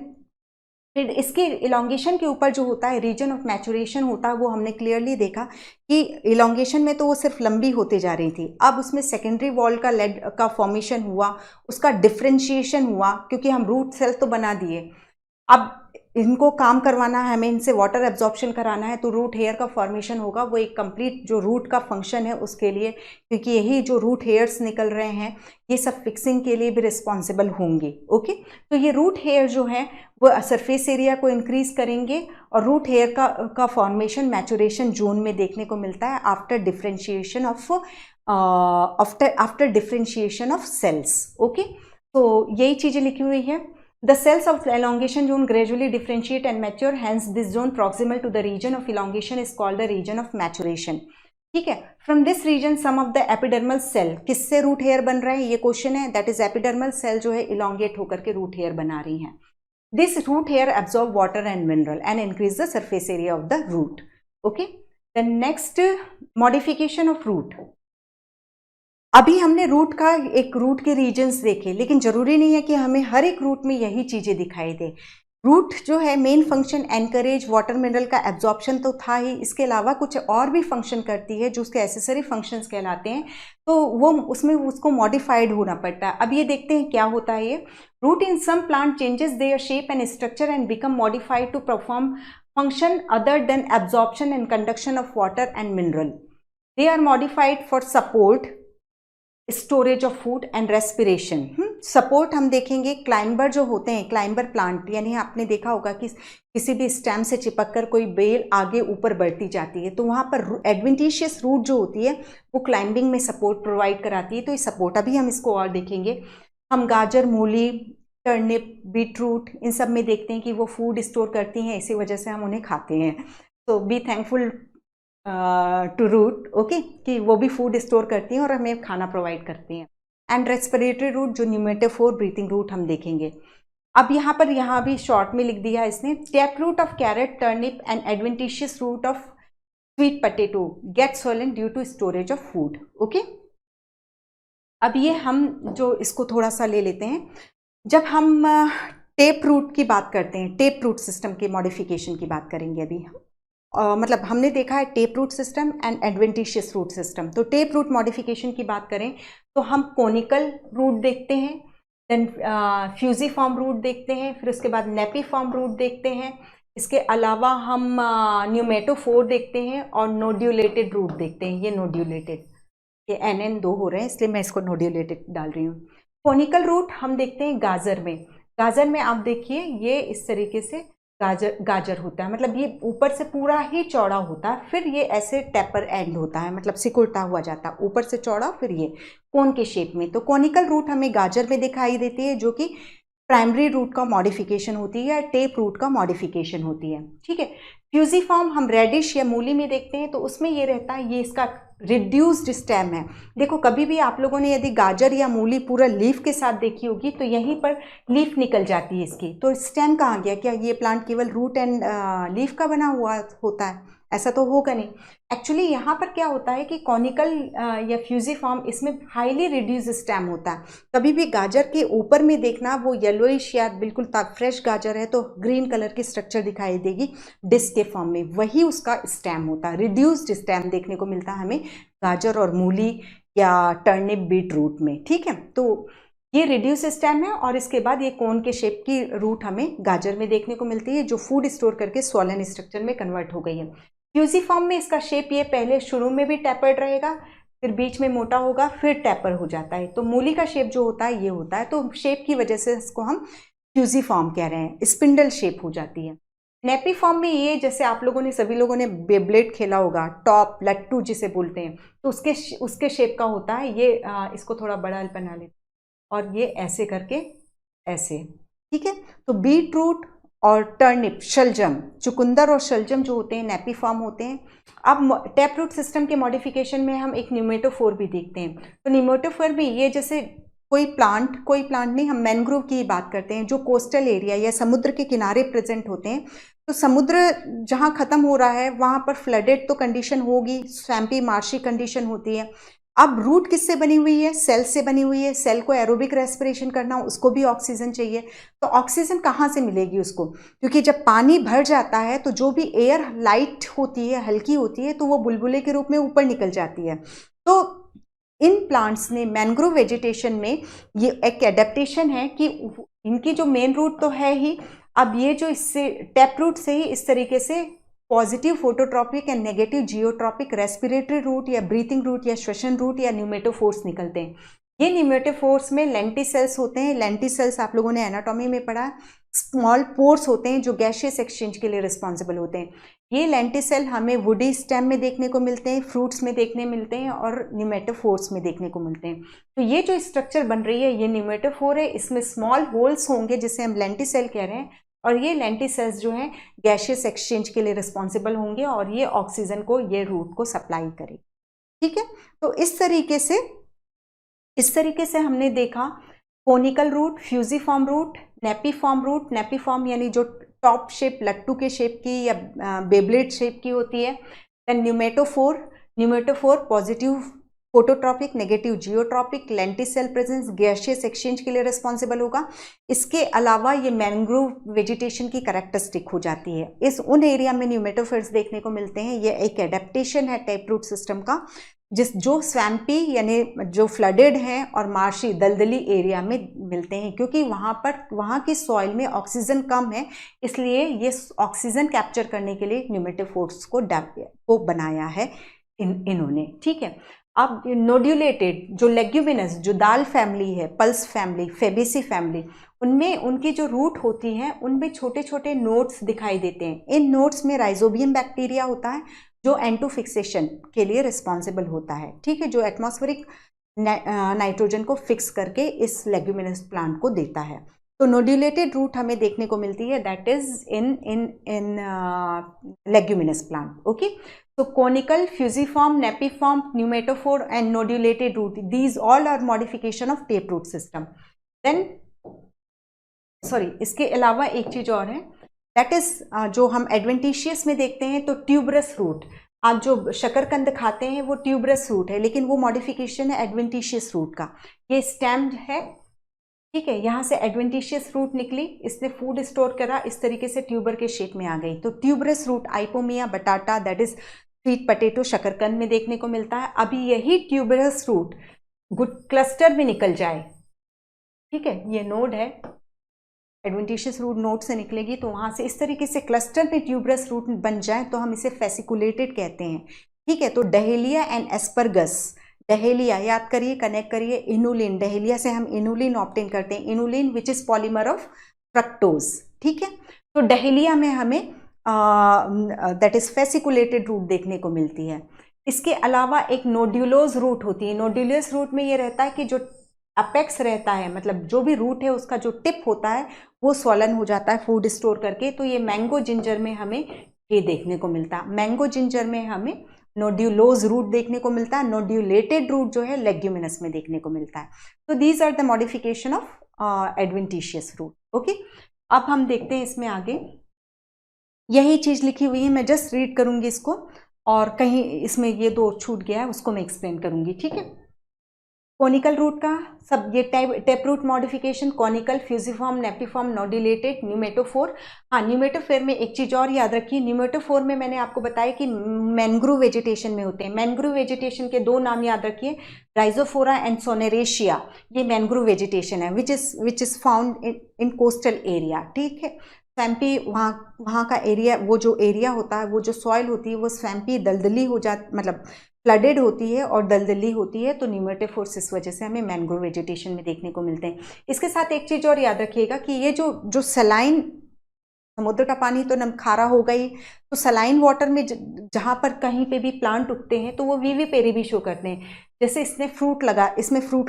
S1: फिर इसके इलोंगेशन के ऊपर जो होता है रीजन ऑफ मैचुरेशन होता है, वो हमने क्लियरली देखा कि इलोंगेशन में तो वो सिर्फ लंबी होते जा रही थी, अब उसमें सेकेंडरी वॉल का लेड का फॉर्मेशन हुआ, उसका डिफ्रेंशिएशन हुआ, क्योंकि हम रूट सेल तो बना दिए, अब इनको काम करवाना है हमें, इनसे वाटर एब्जॉर्प्शन कराना है, तो रूट हेयर का फॉर्मेशन होगा, वो एक कंप्लीट जो रूट का फंक्शन है उसके लिए, क्योंकि यही जो रूट हेयर्स निकल रहे हैं ये सब फिक्सिंग के लिए भी रिस्पॉन्सिबल होंगे। ओके, तो ये रूट हेयर जो है वो सरफेस एरिया को इंक्रीज करेंगे, और रूट हेयर का फॉर्मेशन मैचुरेशन जोन में देखने को मिलता है after differentiation of cells. Okay, तो यही चीजें लिखी हुई है। The cells of the elongation zone gradually differentiate and mature, hence this zone proximal to the region of elongation is called the region of maturation. ठीक है, from this region some of the epidermal cell, किससे root hair बन रहा है ये question है, that is epidermal cell जो है elongate होकर के रूट हेयर बना रही हैं। This root hair absorb water and mineral and increase the surface area of the root. Okay, the next modification of root. अभी हमने रूट का एक रूट के रीजन्स देखे, लेकिन जरूरी नहीं है कि हमें हर एक रूट में यही चीजें दिखाई दे। रूट जो है main function encourage water mineral का एब्जॉर्प्शन तो था ही, इसके अलावा कुछ और भी फंक्शन करती है जो उसके एसेसरी फंक्शंस कहलाते हैं, तो वो उसमें उसको मॉडिफाइड होना पड़ता है। अब ये देखते हैं क्या होता है ये। Root in some plant changes their shape and structure and become modified to perform function other than absorption and conduction of water and mineral. They are modified for support, storage of food and respiration. Support हम देखेंगे, climber जो होते हैं, climber plant, यानी आपने देखा होगा कि किसी भी स्टेम से चिपक कर कोई बेल आगे ऊपर बढ़ती जाती है, तो वहाँ पर एडवेंटिशियस रूट जो होती है वो क्लाइंबिंग में सपोर्ट प्रोवाइड कराती है, तो ये सपोर्ट, अभी हम इसको और देखेंगे। हम गाजर, मूली, टर्निप, बीटरूट, इन सब में देखते हैं कि वो फूड स्टोर करती हैं, इसी वजह से हम उन्हें खाते हैं। तो be thankful to root, okay, कि वो भी फूड स्टोर करती हैं और हमें खाना प्रोवाइड करती हैं। एंड रेस्पिरेटरी रूट जो न्यूमेटोफोर ब्रीथिंग रूट हम देखेंगे। अब यहाँ भी शॉर्ट में लिख दिया इसने, tap root of carrot, turnip and adventitious root of sweet potato get swollen due to storage of food. Okay, अब ये हम जो इसको थोड़ा सा ले लेते हैं, जब हम टेप रूट की बात करते हैं, टेप रूट सिस्टम के मॉडिफिकेशन की बात करेंगे अभी। मतलब हमने देखा है tap root system and adventitious root system. तो टेप रूट मॉडिफिकेशन की बात करें तो हम कोनिकल रूट देखते हैं, देन फ्यूजीफॉर्म रूट देखते हैं, फिर उसके बाद नेपीफॉर्म रूट देखते हैं, इसके अलावा हम न्यूमेटोफोर देखते हैं और नोड्यूलेटेड रूट देखते हैं। ये नोड्यूलेटेड, ये NN 2 हो रहे हैं इसलिए मैं इसको नोड्यूलेटेड डाल रही हूँ। कोनिकल रूट हम देखते हैं गाजर में। गाजर में आप देखिए ये इस तरीके से गाजर होता है, मतलब ये ऊपर से पूरा ही चौड़ा होता है, फिर ये ऐसे टेपर एंड होता है, मतलब सिकुड़ता हुआ जाता है, ऊपर से चौड़ा फिर ये कोन के शेप में। तो कोनिकल रूट हमें गाजर में दिखाई देती है, जो कि प्राइमरी रूट का मॉडिफिकेशन होती है या टेप रूट का मॉडिफिकेशन होती है। ठीक है, फ्यूजीफॉर्म हम रेडिश या मूली में देखते हैं, तो उसमें ये रहता है, ये इसका रिड्यूस्ड स्टेम है। देखो कभी भी आप लोगों ने यदि गाजर या मूली पूरा लीफ के साथ देखी होगी तो यहीं पर लीफ निकल जाती है इसकी, तो स्टेम कहाँ गया? क्या ये प्लांट केवल रूट एंड लीफ का बना हुआ होता है? ऐसा तो होगा नहीं। एक्चुअली यहाँ पर क्या होता है कि कॉनिकल या फ्यूजिफॉर्म इसमें हाईली रिड्यूस स्टेम होता है। कभी भी गाजर के ऊपर में देखना, वो येलोइश या बिल्कुल फ्रेश गाजर है तो ग्रीन कलर की स्ट्रक्चर दिखाई देगी डिस्क के फॉर्म में, वही उसका स्टेम होता है। रिड्यूस्ड स्टेम देखने को मिलता है हमें गाजर और मूली या टर्निप, बीट रूट में, ठीक है। तो ये रिड्यूस स्टेम है और इसके बाद ये कोन के शेप की रूट हमें गाजर में देखने को मिलती है, जो फूड स्टोर करके स्वॉलन स्ट्रक्चर में कन्वर्ट हो गई है। फ्यूजिफॉर्म में इसका शेप ये पहले शुरू में भी टैपर्ड रहेगा, फिर बीच में मोटा होगा, फिर टैपर हो जाता है। तो मूली का शेप जो होता है ये होता है, तो शेप की वजह से इसको हम फ्यूजिफॉर्म कह रहे हैं, स्पिंडल शेप हो जाती है। नेपी फॉर्म में ये, जैसे आप लोगों ने, सभी लोगों ने बेब्लेड खेला होगा, टॉप लट्टू जिसे बोलते हैं, तो उसके शेप का होता है ये। इसको थोड़ा बड़ा बना लेते और ये ऐसे करके ऐसे, ठीक है। तो बीट रूट और टर्निप, शलजम, चुकंदर और शलजम जो होते हैं नेपी फॉर्म होते हैं। अब टैप रूट सिस्टम के मॉडिफिकेशन में हम एक न्यूमेटोफोर भी देखते हैं। तो न्यूमेटोफोर में ये, जैसे कोई प्लांट नहीं, हम मैनग्रोव की बात करते हैं जो कोस्टल एरिया या समुद्र के किनारे प्रेजेंट होते हैं। तो समुद्र जहाँ ख़त्म हो रहा है वहाँ पर फ्लडेड तो कंडीशन होगी, स्वैम्पी मार्शी कंडीशन होती है। अब रूट किससे बनी हुई है? सेल से बनी हुई है। सेल को एरोबिक रेस्पिरेशन करना, उसको भी ऑक्सीजन चाहिए। तो ऑक्सीजन कहाँ से मिलेगी उसको? क्योंकि जब पानी भर जाता है तो जो भी एयर लाइट होती है, हल्की होती है, तो वो बुलबुले के रूप में ऊपर निकल जाती है। तो इन प्लांट्स ने, मैनग्रोव वेजिटेशन में ये एक एडेप्टेशन है कि इनकी जो मेन रूट तो है ही, अब ये जो इससे टैप रूट से ही इस तरीके से positive phototropic and negative geotropic respiratory root या ब्रीथिंग रूट या श्वसन रूट या न्यूमेटोफोर्स निकलते हैं। ये न्यूमेटोफोर्स में लेंटिसेल्स होते हैं। लेंटिसेल्स आप लोगों ने एनाटॉमी में पढ़ा, स्मॉल पोर्स होते हैं जो गैशियस एक्सचेंज के लिए रिस्पॉन्सिबल होते हैं। ये लेंटिसेल हमें वुडी स्टेम में देखने को मिलते हैं, फ्रूट्स में देखने मिलते हैं और न्यूमेटोफोर्स में देखने को मिलते हैं। तो ये जो स्ट्रक्चर बन रही है ये न्यूमेटोफोर है। इसमें स्मॉल होल्स होंगे जिसे हम लेंटिसेल कह रहे हैं, और ये लेंटिसेल्स जो हैं गैशियस एक्सचेंज के लिए रिस्पॉन्सिबल होंगे और ये ऑक्सीजन को, ये रूट को सप्लाई करेगी, ठीक है। तो इस तरीके से हमने देखा conical root, fusiform root, napiform root. Napiform यानी जो टॉप शेप लट्टू के शेप की या बेब्लेड शेप की होती है। Then pneumatophore positive phototropic, negative geotropic, lenticel presence, gaseous exchange के लिए रिस्पॉन्सिबल होगा। इसके अलावा ये मैनग्रोव वेजिटेशन की कैरेक्टरिस्टिक हो जाती है। इस उन एरिया में न्यूमेटोफोर्स देखने को मिलते हैं। ये एक एडेप्टेशन है टैप रूट सिस्टम का, जो स्वैम्पी यानी जो फ्लडेड हैं और मार्शी दलदली एरिया में मिलते हैं, क्योंकि वहाँ की सॉइल में ऑक्सीजन कम है, इसलिए ये ऑक्सीजन कैप्चर करने के लिए न्यूमेटोफोर्स को बनाया है इन्होंने, ठीक है। अब नोड्यूलेटेड जो लेग्यूमिनस, जो दाल फैमिली है, पल्स फैमिली, फेबेसी फैमिली, उनमें उनकी जो रूट होती हैं उनमें छोटे छोटे नोड्स दिखाई देते हैं। इन नोड्स में राइजोबियम बैक्टीरिया होता है जो एंटो फिक्सेशन के लिए रिस्पॉन्सिबल होता है, ठीक है, जो एटमॉस्फेरिक नाइट्रोजन को फिक्स करके इस लेग्यूमिनस प्लांट को देता है। तो नोड्यूलेटेड रूट हमें देखने को मिलती है, that is in leguminous plant, okay. So conical, fusiform, nepiform, pneumatophore and nodulated root, these all are modification of tape root system. Then इसके अलावा एक चीज और है, that is जो हम एडवेंटिशियस में देखते हैं, तो ट्यूबरस रूट। आप जो शकरकंद खाते हैं वो ट्यूबरस रूट है, लेकिन वो मॉडिफिकेशन है एडवेंटिशियस रूट का। ये स्टेम्ड है, ठीक है, यहाँ से एडवेंटिशियस रूट निकली, इसने फूड स्टोर करा, इस तरीके से ट्यूबर के शेप में आ गई। तो ट्यूबरस रूट आइपोमिया बटाटा, दैट इज स्वीट पटेटो, शकरकंद में देखने को मिलता है। अभी यही ट्यूबरस रूट गुड क्लस्टर में निकल जाए, ठीक है, ये नोड है, एडवेंटिशियस रूट नोड से निकलेगी, तो वहाँ से इस तरीके से क्लस्टर में ट्यूबरस रूट बन जाए तो हम इसे फेसिकुलेटेड कहते हैं, ठीक है। तो डहेलिया एंड एस्परगस, डहेलिया याद करिए, कनेक्ट करिए, इनुलिन, डहेलिया से हम इनुलिन ऑब्टेन करते हैं, inulin which is polymer of fructose, ठीक है। तो डहेलिया में हमें दैट इज फेसिकुलेटेड रूट देखने को मिलती है। इसके अलावा एक नोड्यूलोज रूट होती है। नोड्यूलोज रूट में ये रहता है कि जो अपेक्स रहता है, मतलब जो भी रूट है उसका जो टिप होता है वो स्वॉलन हो जाता है फूड स्टोर करके। तो ये मैंगो जिंजर में हमें ये देखने को मिलता है। मैंगो जिंजर में हमें नोड्यूलोज रूट देखने को मिलता है। नोड्यूलेटेड रूट जो है लेग्यूमिनस में देखने को मिलता है। तो these are the modification of adventitious root, okay. अब हम देखते हैं इसमें आगे यही चीज़ लिखी हुई है, मैं जस्ट रीड करूंगी इसको, और कहीं इसमें ये दो छूट गया है उसको मैं एक्सप्लेन करूंगी, ठीक है। कॉनिकल रूट का सब ये tap root modification, conical, fusiform, napiform, nodulated, pneumatophore. हाँ, न्यूमेटोफोर में एक चीज़ और याद रखिए, न्यूमेटोफोर में मैंने आपको बताया कि मैंग्रोव वेजिटेशन में होते हैं। मैंग्रोव वेजिटेशन के दो नाम याद रखिए, राइजोफोरा एंड सोनेरेशिया। ये मैंग्रोव वेजिटेशन है which is found in coastal area, ठीक है। स्वैम्पी, वहाँ का एरिया, वो जो एरिया होता है, वो जो सॉइल होती है वो स्वैम्पी दलदली हो जा, मतलब फ्लडेड होती है और दलदली होती है, तो न्यूमेटोफोर्स इस वजह से हमें मैंग्रोव वेजिटेशन में देखने को मिलते हैं। इसके साथ एक चीज़ और याद रखिएगा कि ये जो सलाइन, समुद्र का पानी तो नम खारा हो गई, तो सलाइन वाटर में जहाँ पर कहीं पे भी प्लांट उगते हैं तो वो विविपेरी भी शो करते हैं। जैसे इसमें फ्रूट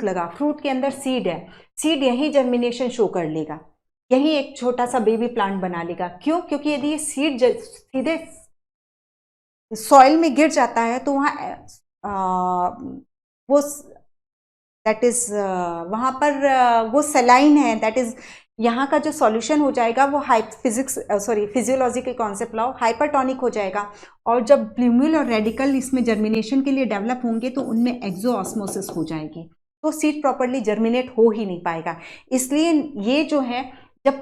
S1: लगा, फ्रूट के अंदर सीड है, सीड यही जर्मिनेशन शो कर लेगा, यही एक छोटा सा बेबी प्लांट बना लेगा। क्यों? क्योंकि यदि ये सीड सीधे सॉइल में गिर जाता है तो वहाँ वो दैट इज वहाँ पर वो सेलाइन है, दैट इज यहाँ का जो सॉल्यूशन हो जाएगा वो फिजियोलॉजी के कॉन्सेप्ट लाओ, हाइपरटॉनिक हो जाएगा। और जब ब्लूम्यूल और रेडिकल इसमें जर्मिनेशन के लिए डेवलप होंगे तो उनमें एक्सोऑस्मोसिस हो जाएगी, तो सीड प्रॉपरली जर्मिनेट हो ही नहीं पाएगा। इसलिए ये जो है, जब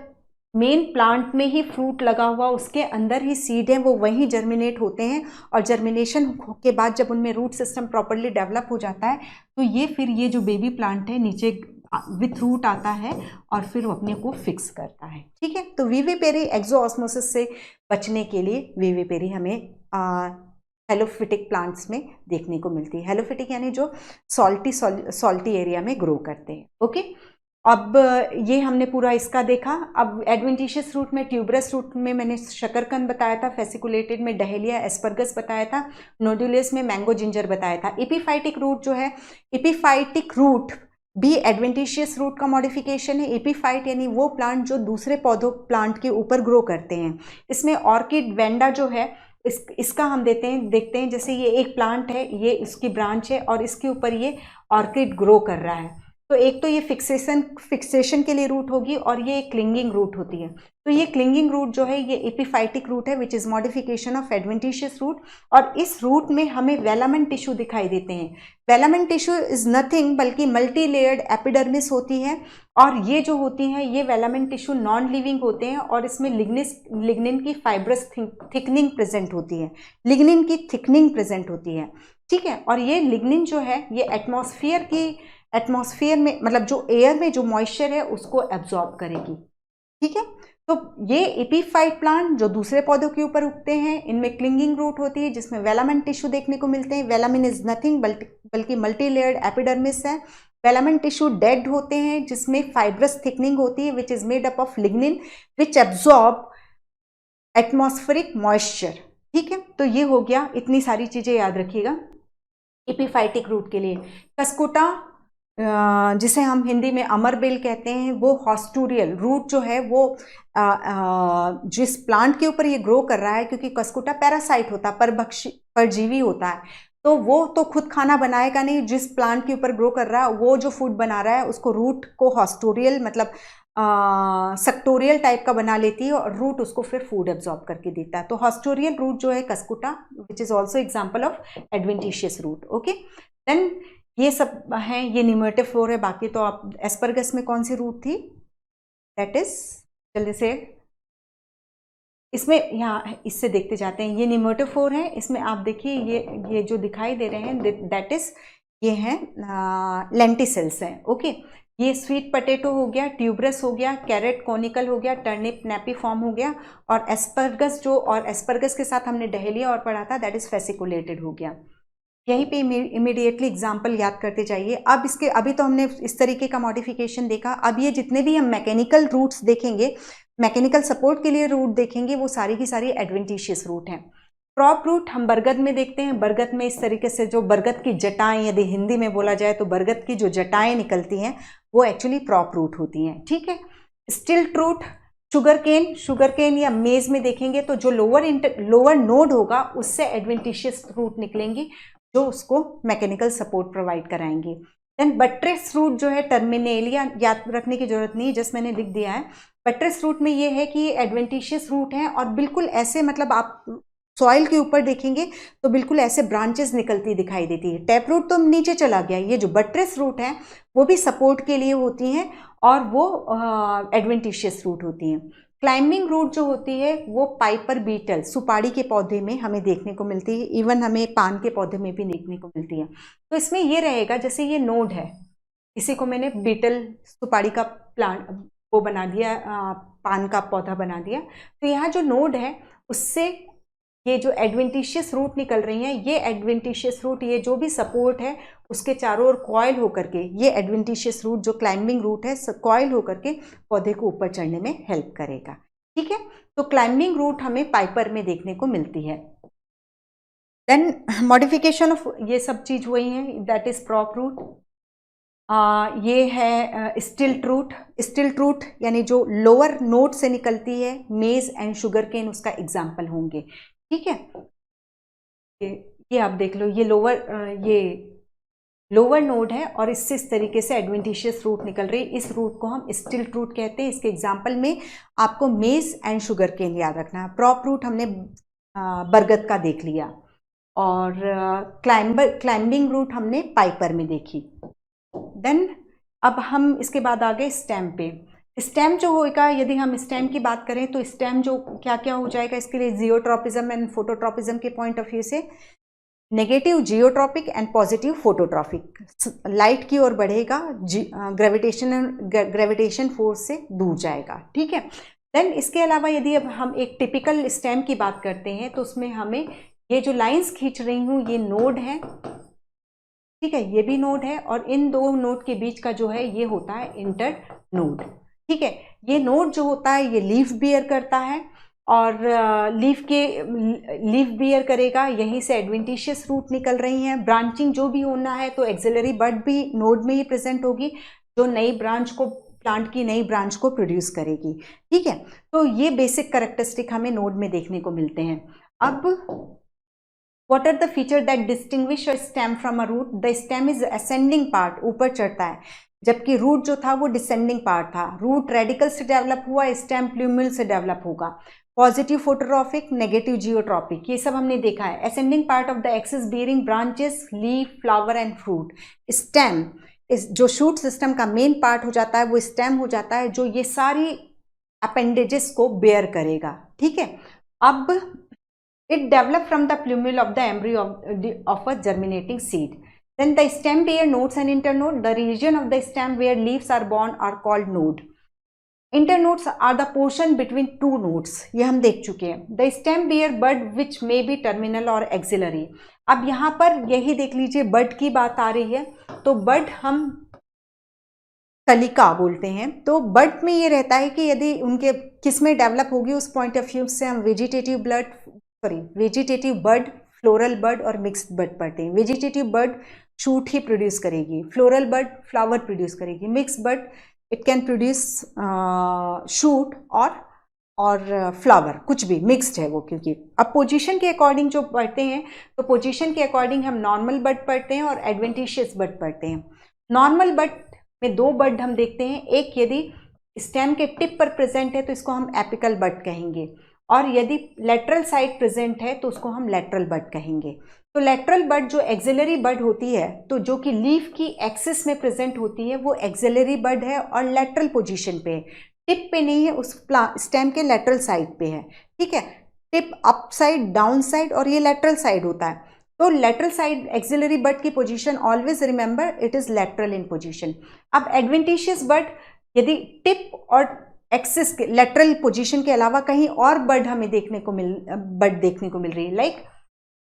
S1: मेन प्लांट में ही फ्रूट लगा हुआ उसके अंदर ही सीड है, वो वहीं जर्मिनेट होते हैं, और जर्मिनेशन के बाद जब उनमें रूट सिस्टम प्रॉपरली डेवलप हो जाता है तो ये फिर ये जो बेबी प्लांट है नीचे विथ रूट आता है और फिर वो अपने को फिक्स करता है, ठीक है। तो विविपेरी एक्सोऑस्मोसिस से बचने के लिए विविपेरी हमें हेलोफिटिक प्लांट्स में देखने को मिलती है। हेलोफिटिक यानी जो सॉल्टी एरिया में ग्रो करते हैं, ओके। अब ये हमने पूरा इसका देखा। अब एडवेंटिशियस रूट में, ट्यूबरस रूट में मैंने शकरकंद बताया था, फेसिकुलेटेड में डहेलिया एस्परगस बताया था, नोडुलस में मैंगो जिंजर बताया था। एपिफाइटिक रूट जो है, एपिफाइटिक रूट भी एडवेंटिशियस रूट का मॉडिफिकेशन है। एपिफाइट यानी वो प्लांट जो दूसरे पौधों प्लांट के ऊपर ग्रो करते हैं। इसमें ऑर्किड वेंडा जो है, इसका हम देखते हैं जैसे ये एक प्लांट है, ये इसकी ब्रांच है और इसके ऊपर ये ऑर्किड ग्रो कर रहा है। तो एक तो ये फिक्सेशन के लिए रूट होगी और ये एक क्लिंगिंग रूट होती है। तो ये क्लिंगिंग रूट जो है ये एपिफाइटिक रूट है which is modification of adventitious root. और इस रूट में हमें वेलामेंट टिश्यू दिखाई देते हैं। वेलामेंट टिश्यू इज नथिंग बल्कि मल्टी लेयर्ड एपिडर्मिस होती है, और ये जो होती हैं ये वेलामेंट टिश्यू नॉन लिविंग होते हैं, और इसमें लिग्निन की फाइब्रस थिकनिंग प्रेजेंट होती है, लिग्निन की थिकनिंग प्रेजेंट होती है, ठीक है। और ये लिग्निन जो है ये एटमॉस्फेयर में, मतलब जो एयर में जो मॉइस्चर है उसको एब्जॉर्ब करेगी, ठीक है। तो ये एपीफाइट प्लांट जो दूसरे पौधों के ऊपर उगते हैं, इनमें क्लिंगिंग रूट होती है जिसमें वेलामेंट टिश्यू देखने को मिलते हैं। वेलामिन इज नथिंग बल्कि मल्टी लेयर्ड एपिडर्मिस है। वेलामेंट टिश्यू डेड होते हैं जिसमें फाइब्रस थिकनिंग होती है which is made up of lignin which absorb atmospheric moisture, ठीक है। तो ये हो गया, इतनी सारी चीजें याद रखिएगा एपीफाइटिक रूट के लिए। कसकुटा जिसे हम हिंदी में अमरबेल कहते हैं, वो हॉस्टूरियल रूट जो है वो जिस प्लांट के ऊपर ये ग्रो कर रहा है, क्योंकि कसकुटा पैरासाइट होता है, परजीवी होता है, तो वो तो खुद खाना बनाएगा नहीं, जिस प्लांट के ऊपर ग्रो कर रहा है वो जो फूड बना रहा है उसको रूट को हॉस्टोरियल मतलब सेक्टोरियल टाइप का बना लेती है और रूट उसको फिर फूड एब्जॉर्ब करके देता है। तो हॉस्टोरियल रूट जो है cuscuta which is also example of adventitious root, okay. Then ये सब हैं, ये न्यूमेटोफोर है। बाकी तो आप एस्परगस में कौन सी रूट थी, दैट इज, जल्दी से इसमें यहाँ इससे देखते जाते हैं। ये न्यूमेटोफोर है, इसमें आप देखिए ये जो दिखाई दे रहे हैं दैट इज ये हैं लेंटिसल्स हैं, ओके। ये स्वीट पोटैटो हो गया, ट्यूबरस हो गया, कैरेट कॉनिकल हो गया, टर्निप नेपीफॉर्म हो गया, और एस्परगस और एस्परगस के साथ हमने डहेलिया और पढ़ा था, दैट इज फेसिकुलेटेड हो गया। यहीं पे इमीडिएटली एग्जाम्पल याद करते जाइए। अब अभी तो हमने इस तरीके का मॉडिफिकेशन देखा। अब ये जितने भी हम मैकेनिकल रूट्स देखेंगे, मैकेनिकल सपोर्ट के लिए रूट देखेंगे, वो सारी की सारी एडवेंटिशियस रूट हैं। क्रॉप रूट हम बरगद में देखते हैं। बरगद में इस तरीके से जो बरगद की जटाएं, यदि हिंदी में बोला जाए तो बरगद की जो जटाएं निकलती हैं वो एक्चुअली क्रॉप रूट होती हैं, ठीक है। स्टिल्ट रूट शुगर केन या मेज में देखेंगे तो जो लोअर नोड होगा उससे एडवेंटिशियस रूट निकलेंगी जो उसको मैकेनिकल सपोर्ट प्रोवाइड कराएंगे। देन बट्रेस रूट जो है टर्मिनेलिया, याद रखने की जरूरत नहीं, जस्ट मैंने लिख दिया है। बट्रेस रूट में ये है कि ये एडवेंटिशियस रूट है और बिल्कुल ऐसे, मतलब आप सॉइल के ऊपर देखेंगे तो बिल्कुल ऐसे ब्रांचेस निकलती दिखाई देती है। टैप रूट तो नीचे चला गया, ये जो बट्रेस रूट है वो भी सपोर्ट के लिए होती हैं और वो एडवेंटिशियस रूट होती हैं। क्लाइंबिंग रूट जो होती है वो पाइपर बीटल, सुपारी के पौधे में हमें देखने को मिलती है, इवन हमें पान के पौधे में भी देखने को मिलती है। तो इसमें ये रहेगा, जैसे ये नोड है, इसी को मैंने बीटल सुपारी का प्लांट वो बना दिया, पान का पौधा बना दिया। तो यहाँ जो नोड है उससे ये जो एडवेंटिशियस रूट निकल रही हैं, ये एडवेंटिशियस रूट, ये जो भी सपोर्ट है उसके चारों ओर कॉइल होकर के, ये एडवेंटिशियस रूट जो क्लाइंबिंग रूट है कॉइल होकर के पौधे को ऊपर चढ़ने में हेल्प करेगा। ठीक है, तो क्लाइंबिंग रूट हमें पाइपर में देखने को मिलती है। देन मॉडिफिकेशन ऑफ ये सब चीज हुई है, दैट इज प्रॉप रूट। ये है स्टिल्ट रूट। स्टिल्ट रूट यानी जो लोअर नोड से निकलती है, मेज एंड शुगर केन उसका एग्जाम्पल होंगे। ठीक है, ये आप देख लो, ये लोअर नोड है और इससे इस तरीके से एडवेंटिशियस रूट निकल रही है। इस रूट को हम स्टिल्ट रूट कहते हैं। इसके एग्जाम्पल में आपको मेज एंड शुगर केन याद रखना है। प्रॉप रूट हमने बरगद का देख लिया और क्लाइंबिंग रूट हमने पाइपर में देखी। देन अब हम इसके बाद आ गए स्टेम पे। स्टेम जो होगा, यदि हम स्टेम की बात करें तो स्टेम जो क्या क्या हो जाएगा इसके लिए, जियोट्रॉपिज्म एंड फोटोट्रॉपिज्म के पॉइंट ऑफ व्यू से negative geotropic and positive phototropic, light की ओर बढ़ेगा, ग्रेविटेशन फोर्स से दूर जाएगा। ठीक है, देन इसके अलावा यदि अब हम एक टिपिकल स्टेम की बात करते हैं तो उसमें हमें ये जो लाइंस खींच रही हूँ ये नोड है, ठीक है, ये भी नोड है और इन दो नोड के बीच का जो है ये होता है इंटर नोड। ठीक है, ये नोड जो होता है ये लीफ बियर करता है और लीफ बियर करेगा, यहीं से एडवेंटिशियस रूट निकल रही हैं। ब्रांचिंग जो भी होना है तो एक्सिलरी बड भी नोड में ही प्रेजेंट होगी, जो नई ब्रांच को, प्लांट की नई ब्रांच को प्रोड्यूस करेगी। ठीक है, तो ये बेसिक कैरेक्टरिस्टिक हमें नोड में देखने को मिलते हैं। अब what are the features that distinguish a stem from a root? The stem is ascending part, ऊपर चढ़ता है, जबकि रूट जो था वो डिसेंडिंग पार्ट था। रूट रेडिकल से डेवलप हुआ, स्टेम प्लूम्यूल से डेवलप होगा। पॉजिटिव फोटोट्रॉपिक, नेगेटिव जियोट्रॉपिक, ये सब हमने देखा है। Ascending part of the axis bearing branches, leaf, flower and fruit. Stem इस जो शूट सिस्टम का मेन पार्ट हो जाता है वो स्टेम हो जाता है, जो ये सारी अपेंडेजेस को बेयर करेगा। ठीक है, अब it developed from the plumule of the embryo of a germinating seed. Then the stem bear nodes and internode. The region of the stem where leaves are born are called node. Internodes are the portion between two nodes. ये हम देख चुके हैं। The stem bear bud which may be terminal or axillary. अब यहाँ पर यही देख लीजिए, बड की बात आ रही है, तो बड हम कलिका बोलते हैं। तो बड में ये रहता है कि यदि उनके किस में डेवलप होगी उस पॉइंट ऑफ व्यू से हम वेजिटेटिव बर्ड, फ्लोरल बर्ड और मिक्स्ड बर्ड पढ़ते हैं। वेजिटेटिव बर्ड शूट ही प्रोड्यूस करेगी, फ्लोरल बर्ड फ्लावर प्रोड्यूस करेगी, mixed bird it can produce shoot और फ्लावर, कुछ भी मिक्स्ड है वो। क्योंकि अब पोजीशन के अकॉर्डिंग जो पढ़ते हैं तो पोजीशन के अकॉर्डिंग हम नॉर्मल बर्ड पढ़ते हैं और एडवेंटिशियस बर्ड पढ़ते हैं। नॉर्मल बर्ड में दो बर्ड हम देखते हैं, एक यदि स्टेम के टिप पर प्रेजेंट है तो इसको हम एपिकल बर्ड कहेंगे, और यदि लेटरल साइड प्रेजेंट है तो उसको हम लेटरल बड कहेंगे। तो लेटरल बड जो एक्सिलरी बड होती है, तो जो कि लीफ की एक्सिस में प्रेजेंट होती है, वो एक्सिलरी बड है और लेटरल पोजीशन पे है, टिप पे नहीं है, उस स्टेम के लेटरल साइड पे है। ठीक है, tip up side, down side और ये लेटरल साइड होता है। तो लेटरल साइड एक्सिलरी बड की position always remember it is lateral in position. अब एडवेंटिशियस बड यदि टिप और एक्सिस के लेटरल पोजीशन के अलावा कहीं और बड हमें देखने को मिल रही है, लाइक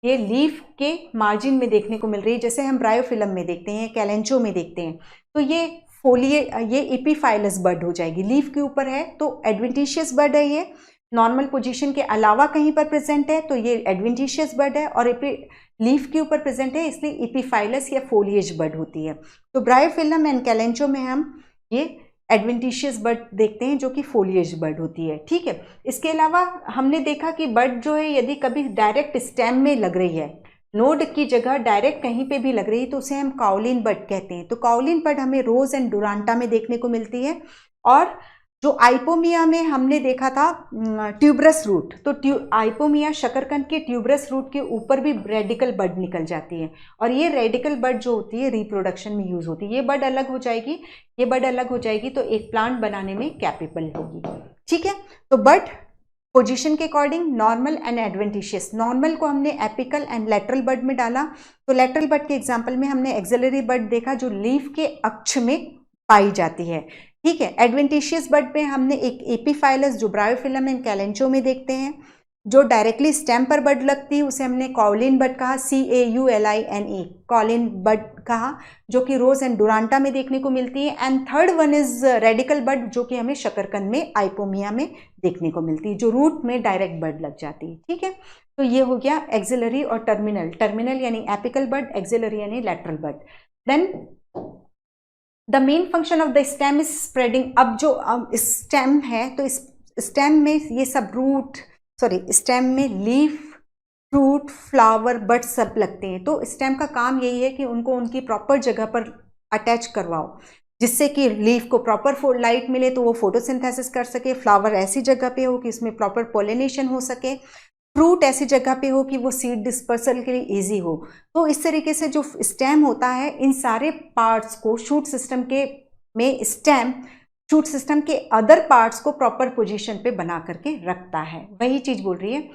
S1: ये लीफ के मार्जिन में देखने को मिल रही है, जैसे हम ब्रायोफिलम में देखते हैं, कैलेंचो में देखते हैं, तो ये एपीफाइलस बड हो जाएगी, लीफ के ऊपर है तो एडवेंटिशियस बड है। ये नॉर्मल पोजीशन के अलावा कहीं पर प्रेजेंट है तो ये एडवेंटिशियस बड है, और लीफ के ऊपर प्रेजेंट है इसलिए एपीफाइलस या फोलिएज बड होती है। तो ब्रायोफिलम एंड कैलेंचो में हम ये एडवेंटिशियस बर्ड देखते हैं जो कि फोलिएज बर्ड होती है। ठीक है, इसके अलावा हमने देखा कि बर्ड जो है यदि कभी डायरेक्ट स्टेम में लग रही है, नोड की जगह डायरेक्ट कहीं पे भी लग रही है, तो उसे हम काउलिन बर्ड कहते हैं। तो काउलिन बर्ड हमें रोज एंड डुरांटा में देखने को मिलती है, और जो आइपोमिया में हमने देखा था ट्यूबरस रूट, तो आइपोमिया शकरकंद के ट्यूबरस रूट के ऊपर भी रेडिकल बड निकल जाती है, और ये रेडिकल बड जो होती है रिप्रोडक्शन में यूज होती है। ये बड अलग हो जाएगी, ये बड अलग हो जाएगी, तो एक प्लांट बनाने में कैपेबल होगी। ठीक है, तो बड पोजीशन के according normal and adventitious. Normal को हमने एपिकल एंड लेटरल बड में डाला, तो लेटरल बड के एग्जांपल में हमने एक्सिलरी बड देखा जो लीफ के अक्ष में पाई जाती है। ठीक है, एडवेंटिशियस बड में हमने एक एपीफाइलस जो ब्रायोफिलम एंड कैलेंचो में देखते हैं। जो डायरेक्टली स्टेम पर बड लगती है उसे हमने कॉलिन बड कहा, CAULINE, कॉलिन बड कहा, जो कि रोज एंड डुरांटा में देखने को मिलती है। And third one is radicle bud, जो कि हमें शकरकंद में आइपोमिया में देखने को मिलती है, जो रूट में डायरेक्ट बड लग जाती है। ठीक है, तो ये हो गया एक्सिलरी और टर्मिनल। टर्मिनल यानी एपिकल बड, एक्सिलरी यानी lateral bud. Then the main function of the stem is spreading. अब जो स्टेम है, तो इस स्टेम में ये सब स्टेम में लीफ, फ्रूट, फ्लावर, बड सब लगते हैं। तो स्टेम का काम यही है कि उनको उनकी प्रॉपर जगह पर अटैच करवाओ, जिससे कि लीफ को प्रॉपर लाइट मिले तो वो फोटोसिंथेसिस कर सके, फ्लावर ऐसी जगह पे हो कि उसमें प्रॉपर पोलिनेशन हो सके, फ्रूट ऐसी जगह पे हो कि वो सीड डिस्पर्सल के लिए इजी हो। तो इस तरीके से जो स्टेम होता है, इन सारे पार्ट्स को शूट सिस्टम के में स्टेम शूट सिस्टम के अदर पार्ट्स को प्रॉपर पोजीशन पे बना करके रखता है। वही चीज बोल रही है।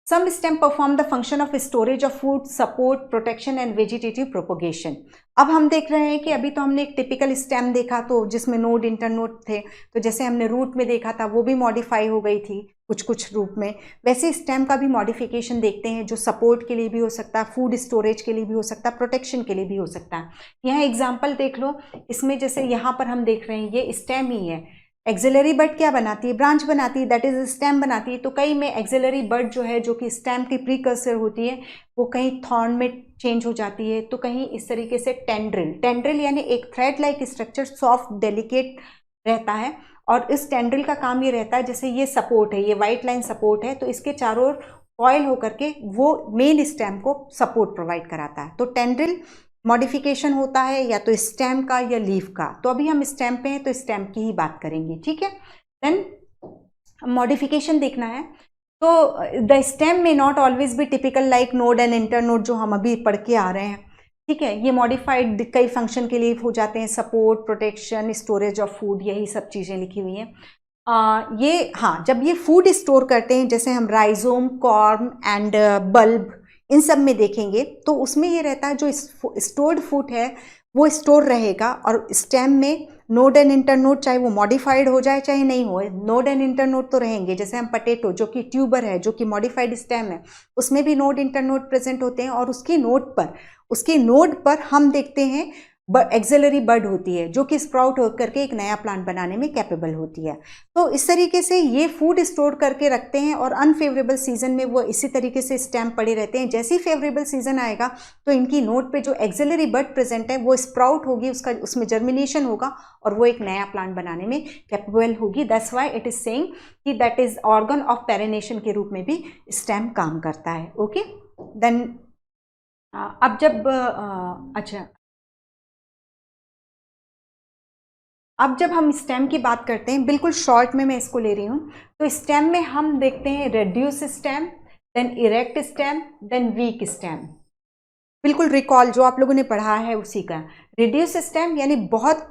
S1: Some stem perform the function of storage of food, support, protection and vegetative propagation. अब हम देख रहे हैं कि अभी तो हमने एक टिपिकल स्टेम देखा, तो जिसमें नोड इंटरनोड थे, तो जैसे हमने रूट में देखा था वो भी मॉडिफाई हो गई थी कुछ रूप में, वैसे स्टेम का भी मॉडिफिकेशन देखते हैं, जो सपोर्ट के लिए भी हो सकता है, फूड स्टोरेज के लिए भी हो सकता है, प्रोटेक्शन के लिए भी हो सकता है। यहाँ एग्जाम्पल देख लो, इसमें जैसे यहाँ पर हम देख रहे हैं ये स्टेम ही है। एक्सिलरी बड क्या बनाती है? ब्रांच बनाती है, दैट इज स्टेम बनाती है। तो कई में एक्सिलरी बड जो है, जो कि स्टेम की प्रीकर्सर होती है, वो कहीं थॉर्न में चेंज हो जाती है, तो कहीं इस तरीके से टेंड्रिल यानी एक thread like structure, soft delicate रहता है। और इस टेंड्रिल का काम ये रहता है, जैसे ये सपोर्ट है, ये व्हाइट लाइन सपोर्ट है, तो इसके चारों ओर कॉइल होकर के वो मेन स्टेम को सपोर्ट प्रोवाइड कराता है। तो टेंड्रिल मॉडिफिकेशन होता है या तो स्टेम का या लीफ का। तो अभी हम स्टेम पे हैं तो स्टेम की ही बात करेंगे। ठीक है, देन मॉडिफिकेशन देखना है। तो द स्टेम में not always be typical like node and internode, जो हम अभी पढ़ के आ रहे हैं। ठीक है, ये मॉडिफाइड कई फंक्शन के लिए हो जाते हैं, support, protection, storage of food, यही सब चीज़ें लिखी हुई हैं। ये हाँ, जब ये फूड स्टोर करते हैं, जैसे हम राइजोम, कॉर्म एंड बल्ब, इन सब में देखेंगे, तो उसमें ये रहता है जो स्टोर्ड फूड है वो स्टोर रहेगा, और स्टेम में नोड एंड इंटरनोड, चाहे वो मॉडिफाइड हो जाए चाहे नहीं हो, नोड एंड इंटरनोड तो रहेंगे। जैसे हम पटेटो, जो कि ट्यूबर है, जो कि मॉडिफाइड स्टेम है, उसमें भी नोड इंटरनोड प्रेजेंट होते हैं, और उसकी नोड पर हम देखते हैं एक्सिलरी बड होती है, जो कि स्प्राउट हो करके एक नया प्लांट बनाने में कैपेबल होती है। तो इस तरीके से ये फूड स्टोर करके रखते हैं, और अनफेवरेबल सीजन में वो इसी तरीके से स्टेम पड़े रहते हैं। जैसे ही फेवरेबल सीजन आएगा तो इनकी नोड पे जो एक्सिलरी बड प्रेजेंट है वो स्प्राउट होगी, उसमें जर्मिनेशन होगा, और वो एक नया प्लांट बनाने में कैपेबल होगी। That's why it is saying कि that is organ of perennation के रूप में भी स्टेम काम करता है। ओके, देन अब जब हम स्टेम की बात करते हैं, बिल्कुल शॉर्ट में मैं इसको ले रही हूँ, तो स्टेम में हम देखते हैं reduce stem, then erect stem, then weak stem. बिल्कुल रिकॉल जो आप लोगों ने पढ़ा है उसी का। रेड्यूस स्टेम यानी बहुत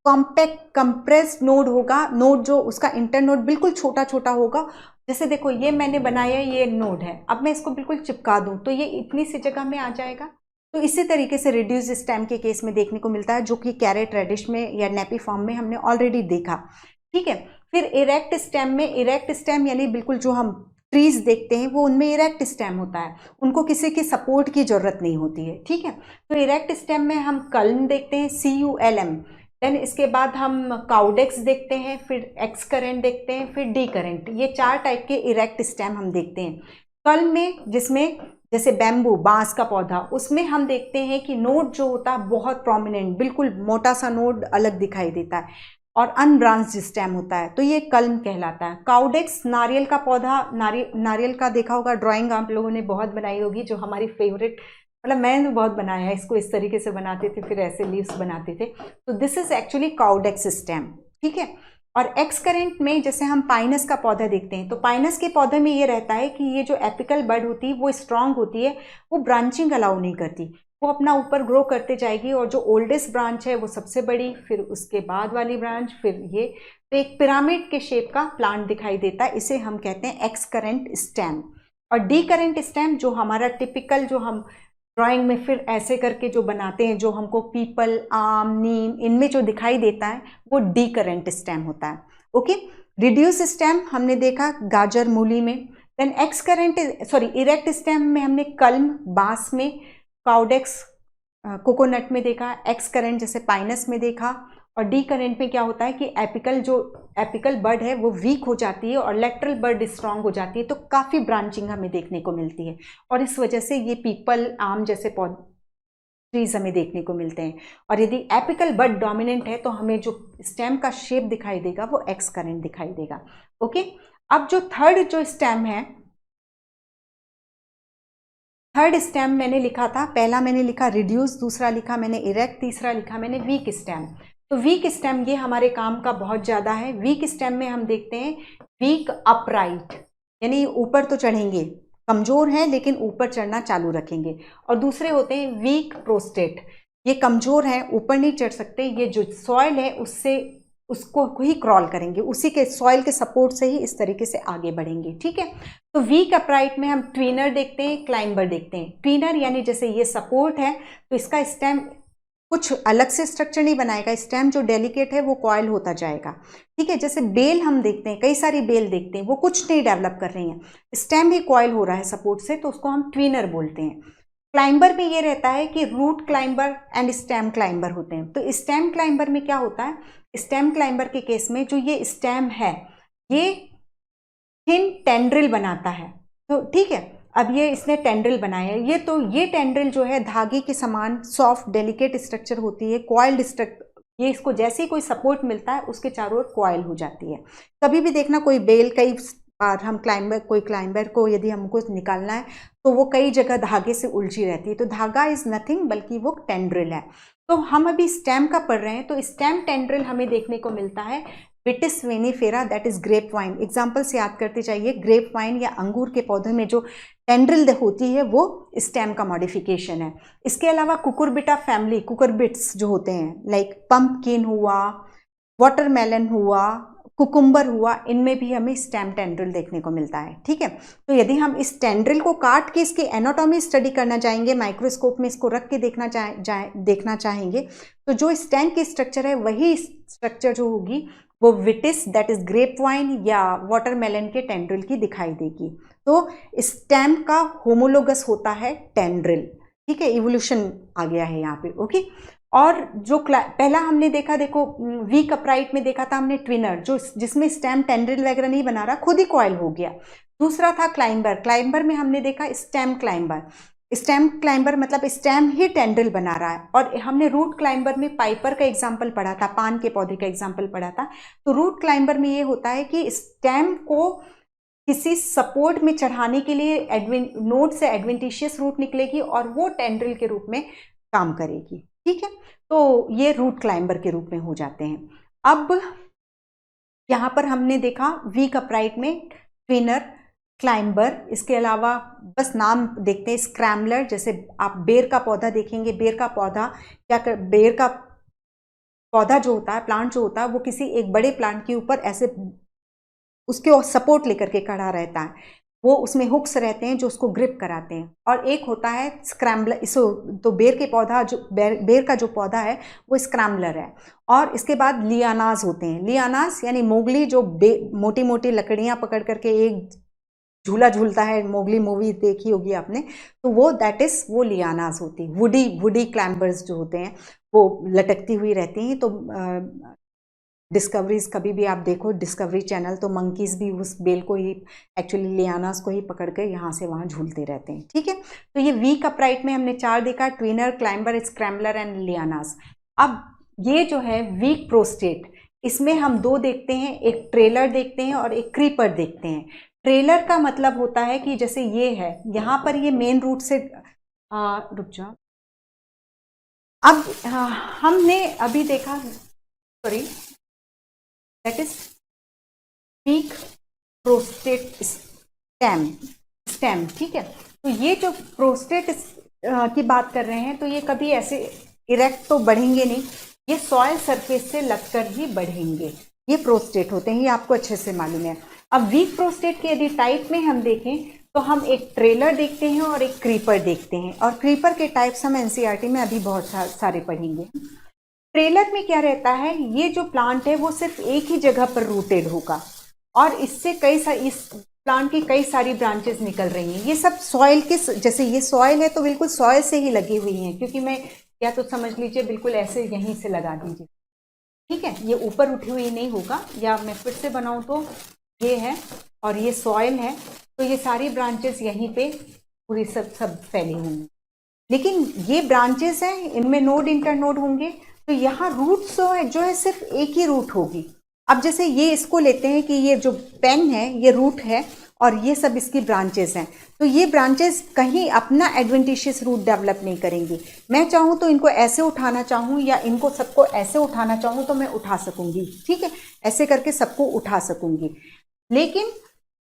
S1: कॉम्पैक्ट कंप्रेस्ड नोड होगा, नोड जो उसका इंटरनोड बिल्कुल छोटा छोटा होगा। जैसे देखो ये मैंने बनाया, ये नोड है, अब मैं इसको बिल्कुल चिपका दूं तो ये इतनी सी जगह में आ जाएगा। तो इसी तरीके से रिड्यूस स्टेम के केस में देखने को मिलता है, जो कि कैरेट रेडिश में या नेपी फॉर्म में हमने ऑलरेडी देखा। ठीक है, फिर इरेक्ट स्टेम में, इरेक्ट स्टेम यानी बिल्कुल जो हम ट्रीज देखते हैं वो उनमें इरेक्ट स्टेम होता है, उनको किसी की सपोर्ट की जरूरत नहीं होती है। ठीक है, तो इरेक्ट स्टेम में हम कल्म देखते हैं, CULM, देन इसके बाद हम काउडेक्स देखते हैं, फिर एक्स करेंट देखते हैं, फिर डी करेंट। ये 4 टाइप के इरेक्ट स्टेम हम देखते हैं। कल्म में, जिसमें जैसे बैम्बू, बांस का पौधा, उसमें हम देखते हैं कि नोड जो होता है बहुत प्रोमिनेंट, बिल्कुल मोटा सा नोड अलग दिखाई देता है, और अनब्रांच्ड स्टेम होता है, तो ये कल्म कहलाता है। काउडेक्स, नारियल का पौधा, नारियल का देखा होगा, ड्राइंग आप लोगों ने बहुत बनाई होगी, जो हमारी फेवरेट, मतलब मैंने तो बहुत बनाया है इसको, इस तरीके से बनाते थे, फिर ऐसे लीव्स बनाते थे। तो दिस इज एक्चुअली काउडेक्स स्टेम। ठीक है, और एक्स करंट में जैसे हम पाइनस का पौधा देखते हैं, तो पाइनस के पौधे में ये रहता है कि ये जो एपिकल बड होती है वो स्ट्रांग होती है, वो ब्रांचिंग अलाउ नहीं करती, वो अपना ऊपर ग्रो करते जाएगी, और जो ओल्डेस्ट ब्रांच है वो सबसे बड़ी, फिर उसके बाद वाली ब्रांच, फिर ये, तो एक पिरामिड के शेप का प्लांट दिखाई देता है, इसे हम कहते हैं एक्स करंट स्टेम। और डी करंट स्टेम जो हमारा टिपिकल, जो हम ड्राइंग में फिर ऐसे करके जो बनाते हैं, जो हमको पीपल, आम, नीम, इनमें जो दिखाई देता है वो डी करंट स्टेम होता है। ओके, रिड्यूस स्टेम हमने देखा गाजर, मूली में। Then excurrent, sorry, erect stem में हमने कल्म, बांस में, काउडेक्स, कोकोनट में देखा। एक्स करंट जैसे पाइनस में देखा। और डी करंट में क्या होता है कि एपिकल बड है वो वीक हो जाती है और लेटरल बड स्ट्रांग हो जाती है, तो काफ़ी ब्रांचिंग हमें देखने को मिलती है, और इस वजह से ये पीपल, आम जैसे ट्रीज हमें देखने को मिलते हैं। और यदि एपिकल बड डोमिनेंट है तो हमें जो स्टेम का शेप दिखाई देगा वो एक्स करंट दिखाई देगा। ओके, अब जो थर्ड जो स्टेम है, थर्ड स्टेम मैंने लिखा था, पहला मैंने लिखा रिड्यूस, दूसरा लिखा मैंने इरेक्ट, तीसरा लिखा मैंने वीक स्टेम। तो वीक स्टेम ये हमारे काम का बहुत ज़्यादा है। वीक स्टेम में हम देखते हैं वीक अपराइट, यानी ऊपर तो चढ़ेंगे, कमज़ोर हैं लेकिन ऊपर चढ़ना चालू रखेंगे। और दूसरे होते हैं वीक प्रोस्टेट, ये कमज़ोर हैं, ऊपर नहीं चढ़ सकते, ये जो सॉइल है उससे उसको ही क्रॉल करेंगे, उसी के सॉइल के सपोर्ट से ही इस तरीके से आगे बढ़ेंगे। ठीक है, तो वीक अपराइट में हम ट्विनर देखते हैं, क्लाइंबर देखते हैं। ट्विनर यानी जैसे ये सपोर्ट है तो इसका स्टेम कुछ अलग से स्ट्रक्चर नहीं बनाएगा, स्टेम जो डेलिकेट है वो कॉइल होता जाएगा। ठीक है, जैसे बेल हम देखते हैं, कई सारी बेल देखते हैं, वो कुछ नहीं डेवलप कर रही हैं, स्टेम भी कॉइल हो रहा है सपोर्ट से, तो उसको हम ट्विनर बोलते हैं। क्लाइंबर में ये रहता है कि root climber and stem climber होते हैं। तो स्टेम क्लाइंबर में क्या होता है, स्टेम क्लाइंबर के केस में जो ये स्टेम है ये थिन टेंड्रिल बनाता है। तो ठीक है, अब ये इसने टेंड्रिल बनाया है, ये टेंड्रिल जो है धागे के समान सॉफ्ट डेलिकेट स्ट्रक्चर होती है, कॉइल्ड स्ट्रक्चर, ये इसको जैसे ही कोई सपोर्ट मिलता है उसके चारों ओर कॉइल हो जाती है। कभी भी देखना कोई बेल, कई बार हम कोई क्लाइंबर को यदि हमको निकालना है तो वो कई जगह धागे से उलझी रहती है, तो धागा इज नथिंग बल्कि वो टेंड्रिल है। तो हम अभी स्टेम का पढ़ रहे हैं, तो स्टेम टेंड्रिल हमें देखने को मिलता है Vitis vinifera, that is grape vine. Example से याद करते जाइए, ग्रेप वाइन या अंगूर के पौधे में जो टेंड्रिल होती है वो स्टेम का मॉडिफिकेशन है। इसके अलावा कुकुरबिटा फैमिली, कुकुरबिट्स जो होते हैं, लाइक पंपकिन हुआ, वाटरमेलन हुआ, कुकुम्बर हुआ, इनमें भी हमें स्टेम टेंड्रिल देखने को मिलता है। ठीक है, तो यदि हम इस टेंड्रिल को काट के इसकी एनाटॉमी स्टडी करना चाहेंगे, माइक्रोस्कोप में इसको रख के देखना चाहेंगे, तो जो स्टेम की स्ट्रक्चर है वही स्ट्रक्चर जो होगी वो विटिस, दैट इज ग्रेप वाइन या वाटरमेलन के टेंड्रिल की दिखाई देगी। तो स्टेम का होमोलोगस होता है टेंड्रिल। ठीक है, इवोल्यूशन आ गया है यहाँ पे। ओके, और जो पहला हमने देखा, देखो वीक अपराइट में देखा था हमने ट्विनर, जो जिसमें स्टेम टेंड्रिल वगैरह नहीं बना रहा, खुद ही कॉइल हो गया। दूसरा था क्लाइंबर, क्लाइंबर में हमने देखा स्टेम क्लाइंबर, स्टेम क्लाइंबर मतलब स्टेम ही टेंड्रिल बना रहा है। और हमने रूट क्लाइंबर में पाइपर का एग्जाम्पल पढ़ा था, पान के पौधे का एग्जाम्पल पढ़ा था। तो रूट क्लाइंबर में ये होता है कि स्टेम को किसी सपोर्ट में चढ़ाने के लिए नोड से एडवेंटिशियस रूट निकलेगी और वो टेंड्रिल के रूप में काम करेगी। ठीक है, तो ये रूट क्लाइंबर के रूप में हो जाते हैं। अब यहाँ पर हमने देखा वीक अपराइट में ट्विनर, क्लाइंबर, इसके अलावा बस नाम देखते हैं, स्क्रैम्बलर, जैसे आप बेर का पौधा देखेंगे, बेर का पौधा बेर का पौधा जो होता है, प्लांट जो होता है, वो किसी एक बड़े प्लांट के ऊपर ऐसे उसके सपोर्ट लेकर के खड़ा रहता है, वो उसमें हुक्स रहते हैं जो उसको ग्रिप कराते हैं। और एक होता है स्क्रैम्बलर, इसो तो बेर के पौधा जो बेर का जो पौधा है वो स्क्रैम्बलर है। और इसके बाद लियानास होते हैं, लियानास यानी मोगली, जो मोटी मोटी लकड़ियां पकड़ करके एक झूला झूलता है, मोगली मूवी देखी होगी आपने, तो वो दैट इज वो लियानास होती है। वुडी क्लाइंबर्स जो होते हैं वो लटकती हुई रहती हैं। तो डिस्कवरीज कभी भी आप देखो डिस्कवरी चैनल, तो मंकीज भी उस बेल को ही, एक्चुअली लियानास को ही पकड़ कर यहाँ से वहाँ झूलते रहते हैं। ठीक है, तो ये वीक अपराइट में हमने 4 देखा, ट्विनर, क्लाइंबर, स्क्रैम्बलर एंड लियानास। अब ये जो है वीक प्रोस्टेट, इसमें हम 2 देखते हैं, एक ट्रेलर देखते हैं और एक क्रीपर देखते हैं। ट्रेलर का मतलब होता है कि जैसे ये है, यहाँ पर ये मेन रूट से रुक जाओ। अब हमने अभी देखा, sorry, that is weak prostrate stem. ठीक है, तो ये जो प्रोस्टेट की बात कर रहे हैं, तो ये कभी ऐसे इरेक्ट तो बढ़ेंगे नहीं, ये सॉइल सरफेस से लगकर ही बढ़ेंगे, ये प्रोस्टेट होते हैं, ये आपको अच्छे से मालूम है। अब वीक प्रोस्टेट के यदि टाइप में हम देखें तो हम एक ट्रेलर देखते हैं और एक क्रीपर देखते हैं, और क्रीपर के टाइप्स हम एनसीईआरटी में अभी बहुत सारे पढ़ेंगे। ट्रेलर में क्या रहता है, ये जो प्लांट है वो सिर्फ एक ही जगह पर रूटेड होगा और इससे इस प्लांट की कई सारी ब्रांचेस निकल रही हैं। ये सब सॉइल के, जैसे ये सॉइल है तो बिल्कुल सॉइल से ही लगी हुई हैं, क्योंकि मैं या तो समझ लीजिए बिल्कुल ऐसे यहीं से लगा दीजिए, ठीक है, ये ऊपर उठी हुई नहीं होगा, या मैं फिर से बनाऊं तो ये है और ये सॉइल है, तो ये सारी ब्रांचेस यहीं पे पूरी सब फैली होंगी। लेकिन ये ब्रांचेस हैं, इनमें नोड इंटरनोड होंगे, तो यहाँ रूट जो है सिर्फ एक ही रूट होगी। अब जैसे ये इसको लेते हैं कि ये जो पेन है ये रूट है और ये सब इसकी ब्रांचेस हैं, तो ये ब्रांचेस कहीं अपना एडवेंटिशियस रूट डेवलप नहीं करेंगी। मैं चाहूँ तो इनको ऐसे उठाना चाहूँ या इनको सबको ऐसे उठाना चाहूँ तो मैं उठा सकूंगी, ठीक है, ऐसे करके सबको उठा सकूंगी। लेकिन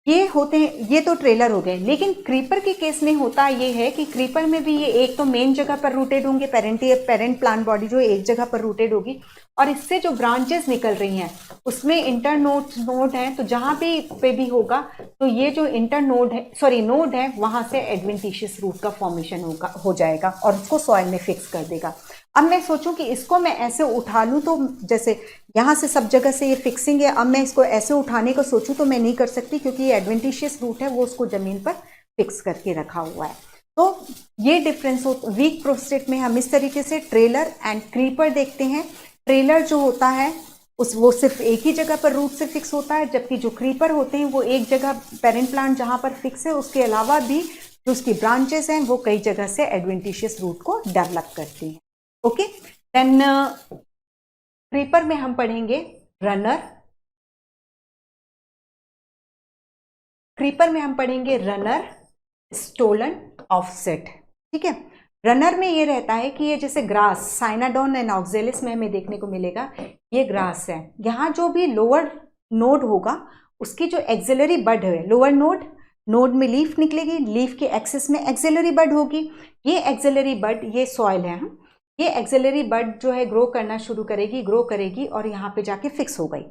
S1: ये होते हैं, ये तो ट्रेलर हो गए। लेकिन क्रीपर के केस में होता ये है कि क्रीपर में भी ये एक तो मेन जगह पर रूटेड होंगे, पेरेंट प्लांट बॉडी जो एक जगह पर रूटेड होगी, और इससे जो ब्रांचेस निकल रही हैं उसमें इंटर नोड हैं, तो जहां पे भी होगा तो ये जो इंटर नोड है वहां से एडवेंटिशियस रूट का फॉर्मेशन हो जाएगा और उसको सॉइल में फिक्स कर देगा। अब मैं सोचूं कि इसको मैं ऐसे उठा लूं, तो जैसे यहाँ से सब जगह से ये फिक्सिंग है, अब मैं इसको ऐसे उठाने को सोचूं तो मैं नहीं कर सकती, क्योंकि ये एडवेंटिशियस रूट है, वो उसको जमीन पर फिक्स करके रखा हुआ है। तो ये डिफरेंस हो, वीक प्रोस्टेट में हम इस तरीके से ट्रेलर एंड क्रीपर देखते हैं। ट्रेलर जो होता है वो सिर्फ एक ही जगह पर रूट से फिक्स होता है, जबकि जो क्रीपर होते हैं वो एक जगह पेरेंट प्लांट जहां पर फिक्स है उसके अलावा भी जो उसकी ब्रांचेस हैं वो कई जगह से एडवेंटिशियस रूट को डेवलप करती हैं। ओके, देन क्रीपर में हम पढ़ेंगे रनर। क्रीपर में हम पढ़ेंगे रनर, स्टोलन, ऑफसेट। ठीक है, रनर में ये रहता है कि ये जैसे ग्रास, साइनाडोन एंड ऑक्जेलिस में हमें देखने को मिलेगा, ये ग्रास है। यहाँ जो भी लोअर नोड होगा उसकी जो एक्सिलरी बड है, लोअर नोड में लीफ निकलेगी, लीफ के एक्सिस में एक्सिलरी बड होगी। ये एक्सिलरी बड, ये सॉइल है, ये एक्सिलरी बड जो है ग्रो करना शुरू करेगी, ग्रो करेगी और यहाँ पे जाके फिक्स हो गई।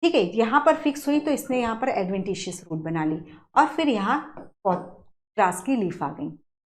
S1: ठीक है, यहाँ पर फिक्स हुई तो इसने यहाँ पर एडवेंटिशियस रूट बना ली और फिर यहाँ ग्रास की लीफ आ गई।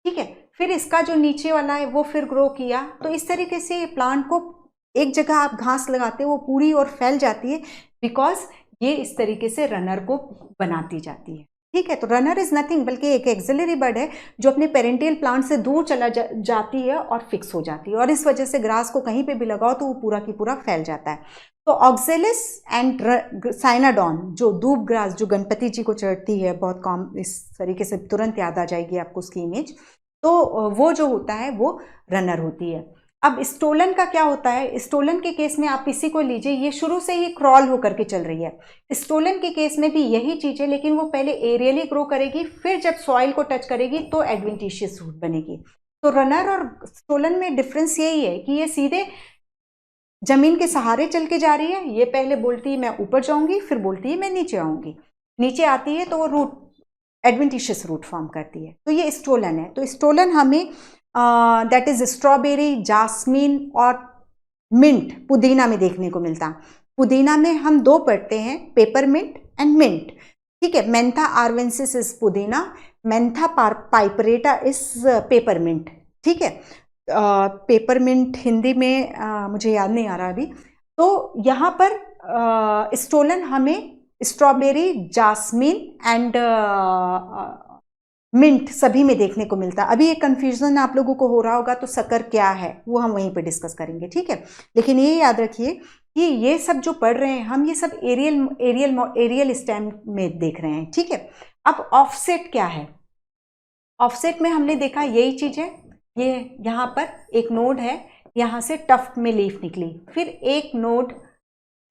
S1: ठीक है, फिर इसका जो नीचे वाला है वो फिर ग्रो किया, तो इस तरीके से प्लांट को एक जगह आप घास लगाते हो वो पूरी और फैल जाती है, बिकॉज ये इस तरीके से रनर को बनाती जाती है। ठीक है, तो रनर इज नथिंग बल्कि एक एक्सिलरी बड है जो अपने पेरेंटियल प्लांट से दूर चला जाती है और फिक्स हो जाती है, और इस वजह से ग्रास को कहीं पे भी लगाओ तो वो पूरा की पूरा फैल जाता है। तो ऑक्जेलिस एंड साइनाडोन, जो दूब ग्रास जो गणपति जी को चढ़ती है, बहुत कॉम इस तरीके से तुरंत याद आ जाएगी आपको उसकी इमेज, तो वो जो होता है वो रनर होती है। अब स्टोलन का क्या होता है, स्टोलन के केस में आप इसी को लीजिए, ये शुरू से ही क्रॉल होकर के चल रही है। स्टोलन के केस में भी यही चीज है, लेकिन वो पहले एरियली ग्रो करेगी, फिर जब सॉइल को टच करेगी तो एडवेंटिशियस रूट बनेगी। तो रनर और स्टोलन में डिफरेंस यही है कि ये सीधे जमीन के सहारे चल के जा रही है, ये पहले बोलती है मैं ऊपर जाऊंगी, फिर बोलती है मैं नीचे आऊंगी, नीचे आती है तो वो रूट एडवेंटिशियस रूट फॉर्म करती है, तो ये स्टोलन है। तो स्टोलन हमें दैट इज स्ट्रॉबेरी, जास्मीन और मिंट, पुदीना में देखने को मिलता है। पुदीना में हम दो पढ़ते हैं, पेपरमिंट एंड मिंट। ठीक है, मेंथा आर्वेंसिस इज पुदीना, मेंथा पाइपरेटा इज पेपरमिंट। ठीक है, पेपरमिंट हिंदी में मुझे याद नहीं आ रहा अभी। तो यहाँ पर स्टोलन हमें स्ट्रॉबेरी, जास्मीन एंड मिंट सभी में देखने को मिलता है। अभी एक कंफ्यूजन आप लोगों को हो रहा होगा, तो शक्कर क्या है वो हम वहीं पे डिस्कस करेंगे। ठीक है, लेकिन ये याद रखिए कि ये सब जो पढ़ रहे हैं हम, ये सब एरियल स्टेम में देख रहे हैं। ठीक है, अब ऑफसेट क्या है, ऑफसेट में हमने देखा यही चीज है, ये यहाँ पर एक नोड है, यहाँ से टफ्ट में लीफ निकली, फिर एक node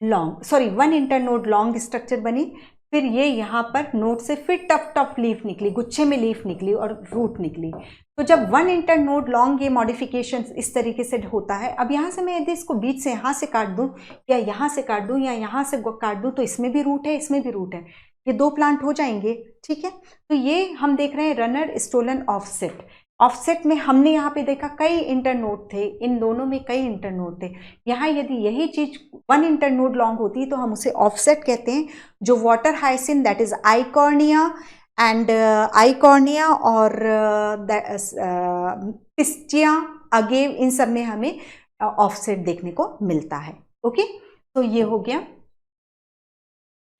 S1: one internode long structure बनी, फिर ये यहाँ पर नोड से फिर टफ टफ लीफ निकली, गुच्छे में लीफ निकली और रूट निकली। तो जब वन इंटरनोड लॉन्ग ये मॉडिफिकेशन इस तरीके से होता है। अब यहाँ से मैं यदि इसको बीच से यहाँ से काट दूँ या यहाँ से काट दूँ या यहाँ से काट दूँ तो इसमें भी रूट है, इसमें भी रूट है, ये दो प्लांट हो जाएंगे, ठीक है। तो ये हम देख रहे हैं रनर, स्टोलन, ऑफसेट। ऑफसेट में हमने यहाँ पे देखा कई इंटरनोड थे, इन दोनों में कई इंटरनोड थे। यहाँ यदि यही चीज वन इंटरनोड लॉन्ग होती तो हम उसे ऑफसेट कहते हैं। जो water hyacinth that is Eichhornia and Eichhornia और पिस्टिया, अगेव, इन सब में हमें ऑफसेट देखने को मिलता है। ओके, तो ये हो गया।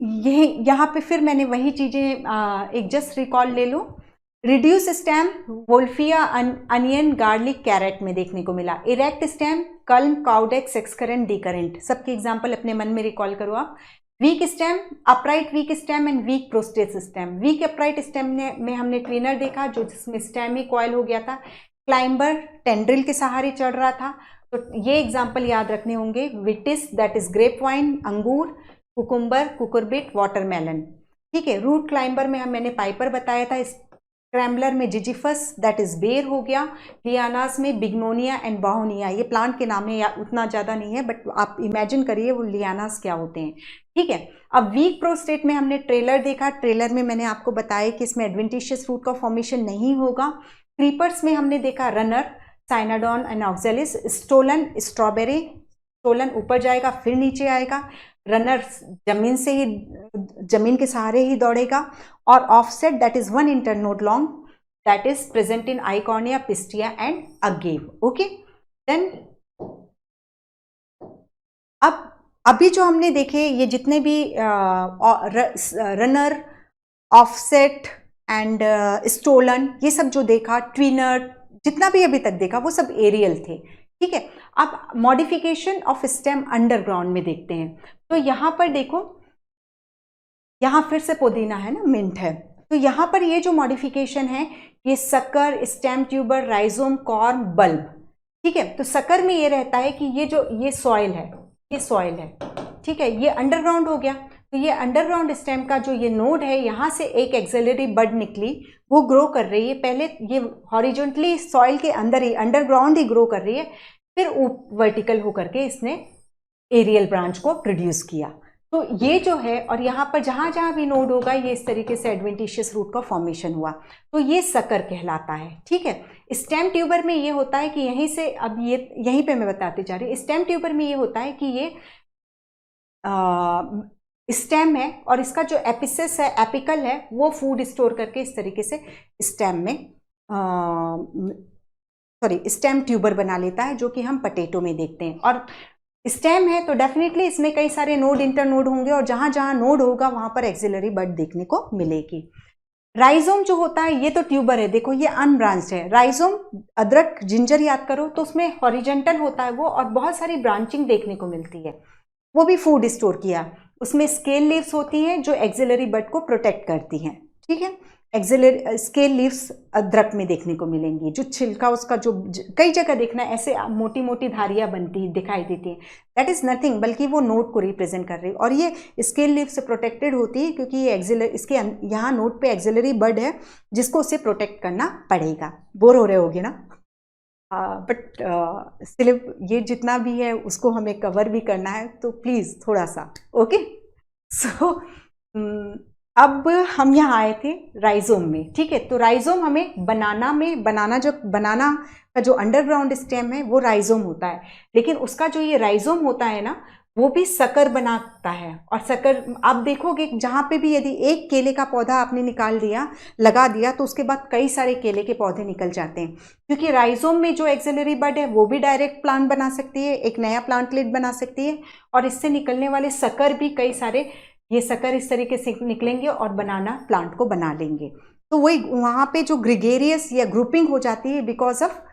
S1: ये यहाँ पे फिर मैंने वही चीजें एक जस्ट रिकॉल ले लो। Reduce stem wolffia, onion, garlic, carrot में देखने को मिला। Erect stem culm, caudex, excurrent, decurrent, सबके एग्जाम्पल अपने मन में रिकॉल करो आप। Weak stem, upright weak stem and weak prostrate stem. Weak upright stem में हमने ट्रेनर देखा जो जिसमें स्टेम ही कॉयल हो गया था। क्लाइंबर टेंड्रिल के सहारे चढ़ रहा था। तो ये एग्जाम्पल याद रखने होंगे। विटिस दैट इज ग्रेप वाइन, अंगूर, कुकुम्बर, कुकुरबिट, वाटरमेलन, ठीक है। रूट क्लाइंबर में मैंने पाइपर बताया था। स्क्रैम्बलर में जिजिफस दैट इज बेर हो गया। लियानास में बिग्नोनिया एंड बाहोनिया, ये प्लांट के नाम है, या उतना ज़्यादा नहीं है बट आप इमेजिन करिए वो लियानास क्या होते हैं, ठीक है। अब वीक प्रोस्टेट में हमने ट्रेलर देखा। ट्रेलर में मैंने आपको बताया कि इसमें एडवेंटिशियस रूट का फॉर्मेशन नहीं होगा। क्रीपर्स में हमने देखा runner, cynodon and oxalis. Stolon, strawberry, stolon ऊपर जाएगा फिर नीचे आएगा। रनर जमीन से ही, जमीन के सहारे ही दौड़ेगा। और offset that is one internode long that is present in Eichhornia, Pistia and agave. Okay, then अब अभी जो हमने देखे ये जितने भी रनर, ऑफसेट एंड स्टोलन, ये सब जो देखा, ट्विनर, जितना भी अभी तक देखा वो सब एरियल थे, ठीक है। अब मॉडिफिकेशन ऑफ स्टेम अंडरग्राउंड में देखते हैं। तो यहां पर देखो, यहां फिर से पुदीना है ना, मिंट है। तो यहां पर ये जो मॉडिफिकेशन है ये sucker, stem tuber, rhizome, corm, bulb, ठीक है। तो सकर में ये रहता है कि ये सॉइल है, ये सॉइल है, ठीक है। ये अंडरग्राउंड हो गया। तो ये अंडरग्राउंड स्टेम का जो ये नोड है, यहाँ से एक एक्सिलरी बड निकली, वो ग्रो कर रही है। पहले ये हॉरिजॉन्टली सॉइल के अंदर ही, अंडरग्राउंड ही ग्रो कर रही है, फिर वर्टिकल होकर के इसने एरियल ब्रांच को प्रोड्यूस किया। तो ये जो है, और यहाँ पर जहाँ जहाँ भी नोड होगा ये इस तरीके से एडवेंटिशियस रूट का फॉर्मेशन हुआ, तो ये सकर कहलाता है, ठीक है। स्टेम ट्यूबर में ये होता है कि यहीं से, अब ये यहीं पे मैं बताती जा रही हूँ। स्टेम ट्यूबर में ये होता है कि ये स्टेम है और इसका जो एपिसिस है, एपिकल है, वो फूड स्टोर करके इस तरीके से स्टेम में स्टेम ट्यूबर बना लेता है, जो कि हम पोटैटो में देखते हैं। और स्टेम है तो डेफिनेटली इसमें कई सारे नोड, इंटरनोड होंगे, और जहां जहां नोड होगा वहां पर एक्सिलरी बड देखने को मिलेगी। राइजोम जो होता है ये तो ट्यूबर है, देखो ये अनब्रांच्ड है। राइजोम, अदरक, जिंजर याद करो तो उसमें हॉरिजेंटल होता है वो, और बहुत सारी ब्रांचिंग देखने को मिलती है, वो भी फूड स्टोर किया। उसमें स्केल लीव्स होती हैं जो एक्सिलरी बड को प्रोटेक्ट करती हैं, ठीक है। एक्सिलरी स्केल लीव्स अदरक में देखने को मिलेंगी। जो छिलका उसका जो कई जगह देखना ऐसे मोटी मोटी धारियां बनती दिखाई देती हैं, दैट इज नथिंग, बल्कि वो नोड को रिप्रेजेंट कर रही है। और ये स्केल लीव से प्रोटेक्टेड होती है क्योंकि ये इसके यहाँ नोड पे एक्सिलरी बड है जिसको उसे प्रोटेक्ट करना पड़ेगा। बोर हो रहे होगे ना, बट सिर्फ ये जितना भी है उसको हमें कवर भी करना है, तो प्लीज़ थोड़ा सा, ओके। सो अब हम यहाँ आए थे राइजोम में, ठीक है। तो राइजोम हमें बनाना का जो अंडरग्राउंड स्टेम है वो राइजोम होता है, लेकिन उसका जो ये राइजोम होता है ना वो भी सकर बनाता है। और सकर आप देखोगे जहाँ पे भी, यदि एक केले का पौधा आपने निकाल दिया, लगा दिया, तो उसके बाद कई सारे केले के पौधे निकल जाते हैं, क्योंकि राइजोम में जो एक्सिलरी बड है वो भी डायरेक्ट प्लांट बना सकती है, एक नया प्लांटलेट बना सकती है, और इससे निकलने वाले सकर भी कई सारे, ये सकर इस तरीके से निकलेंगे और बनाना प्लांट को बना लेंगे। तो वही वहाँ पे जो ग्रिगेरियस या ग्रुपिंग हो जाती है because of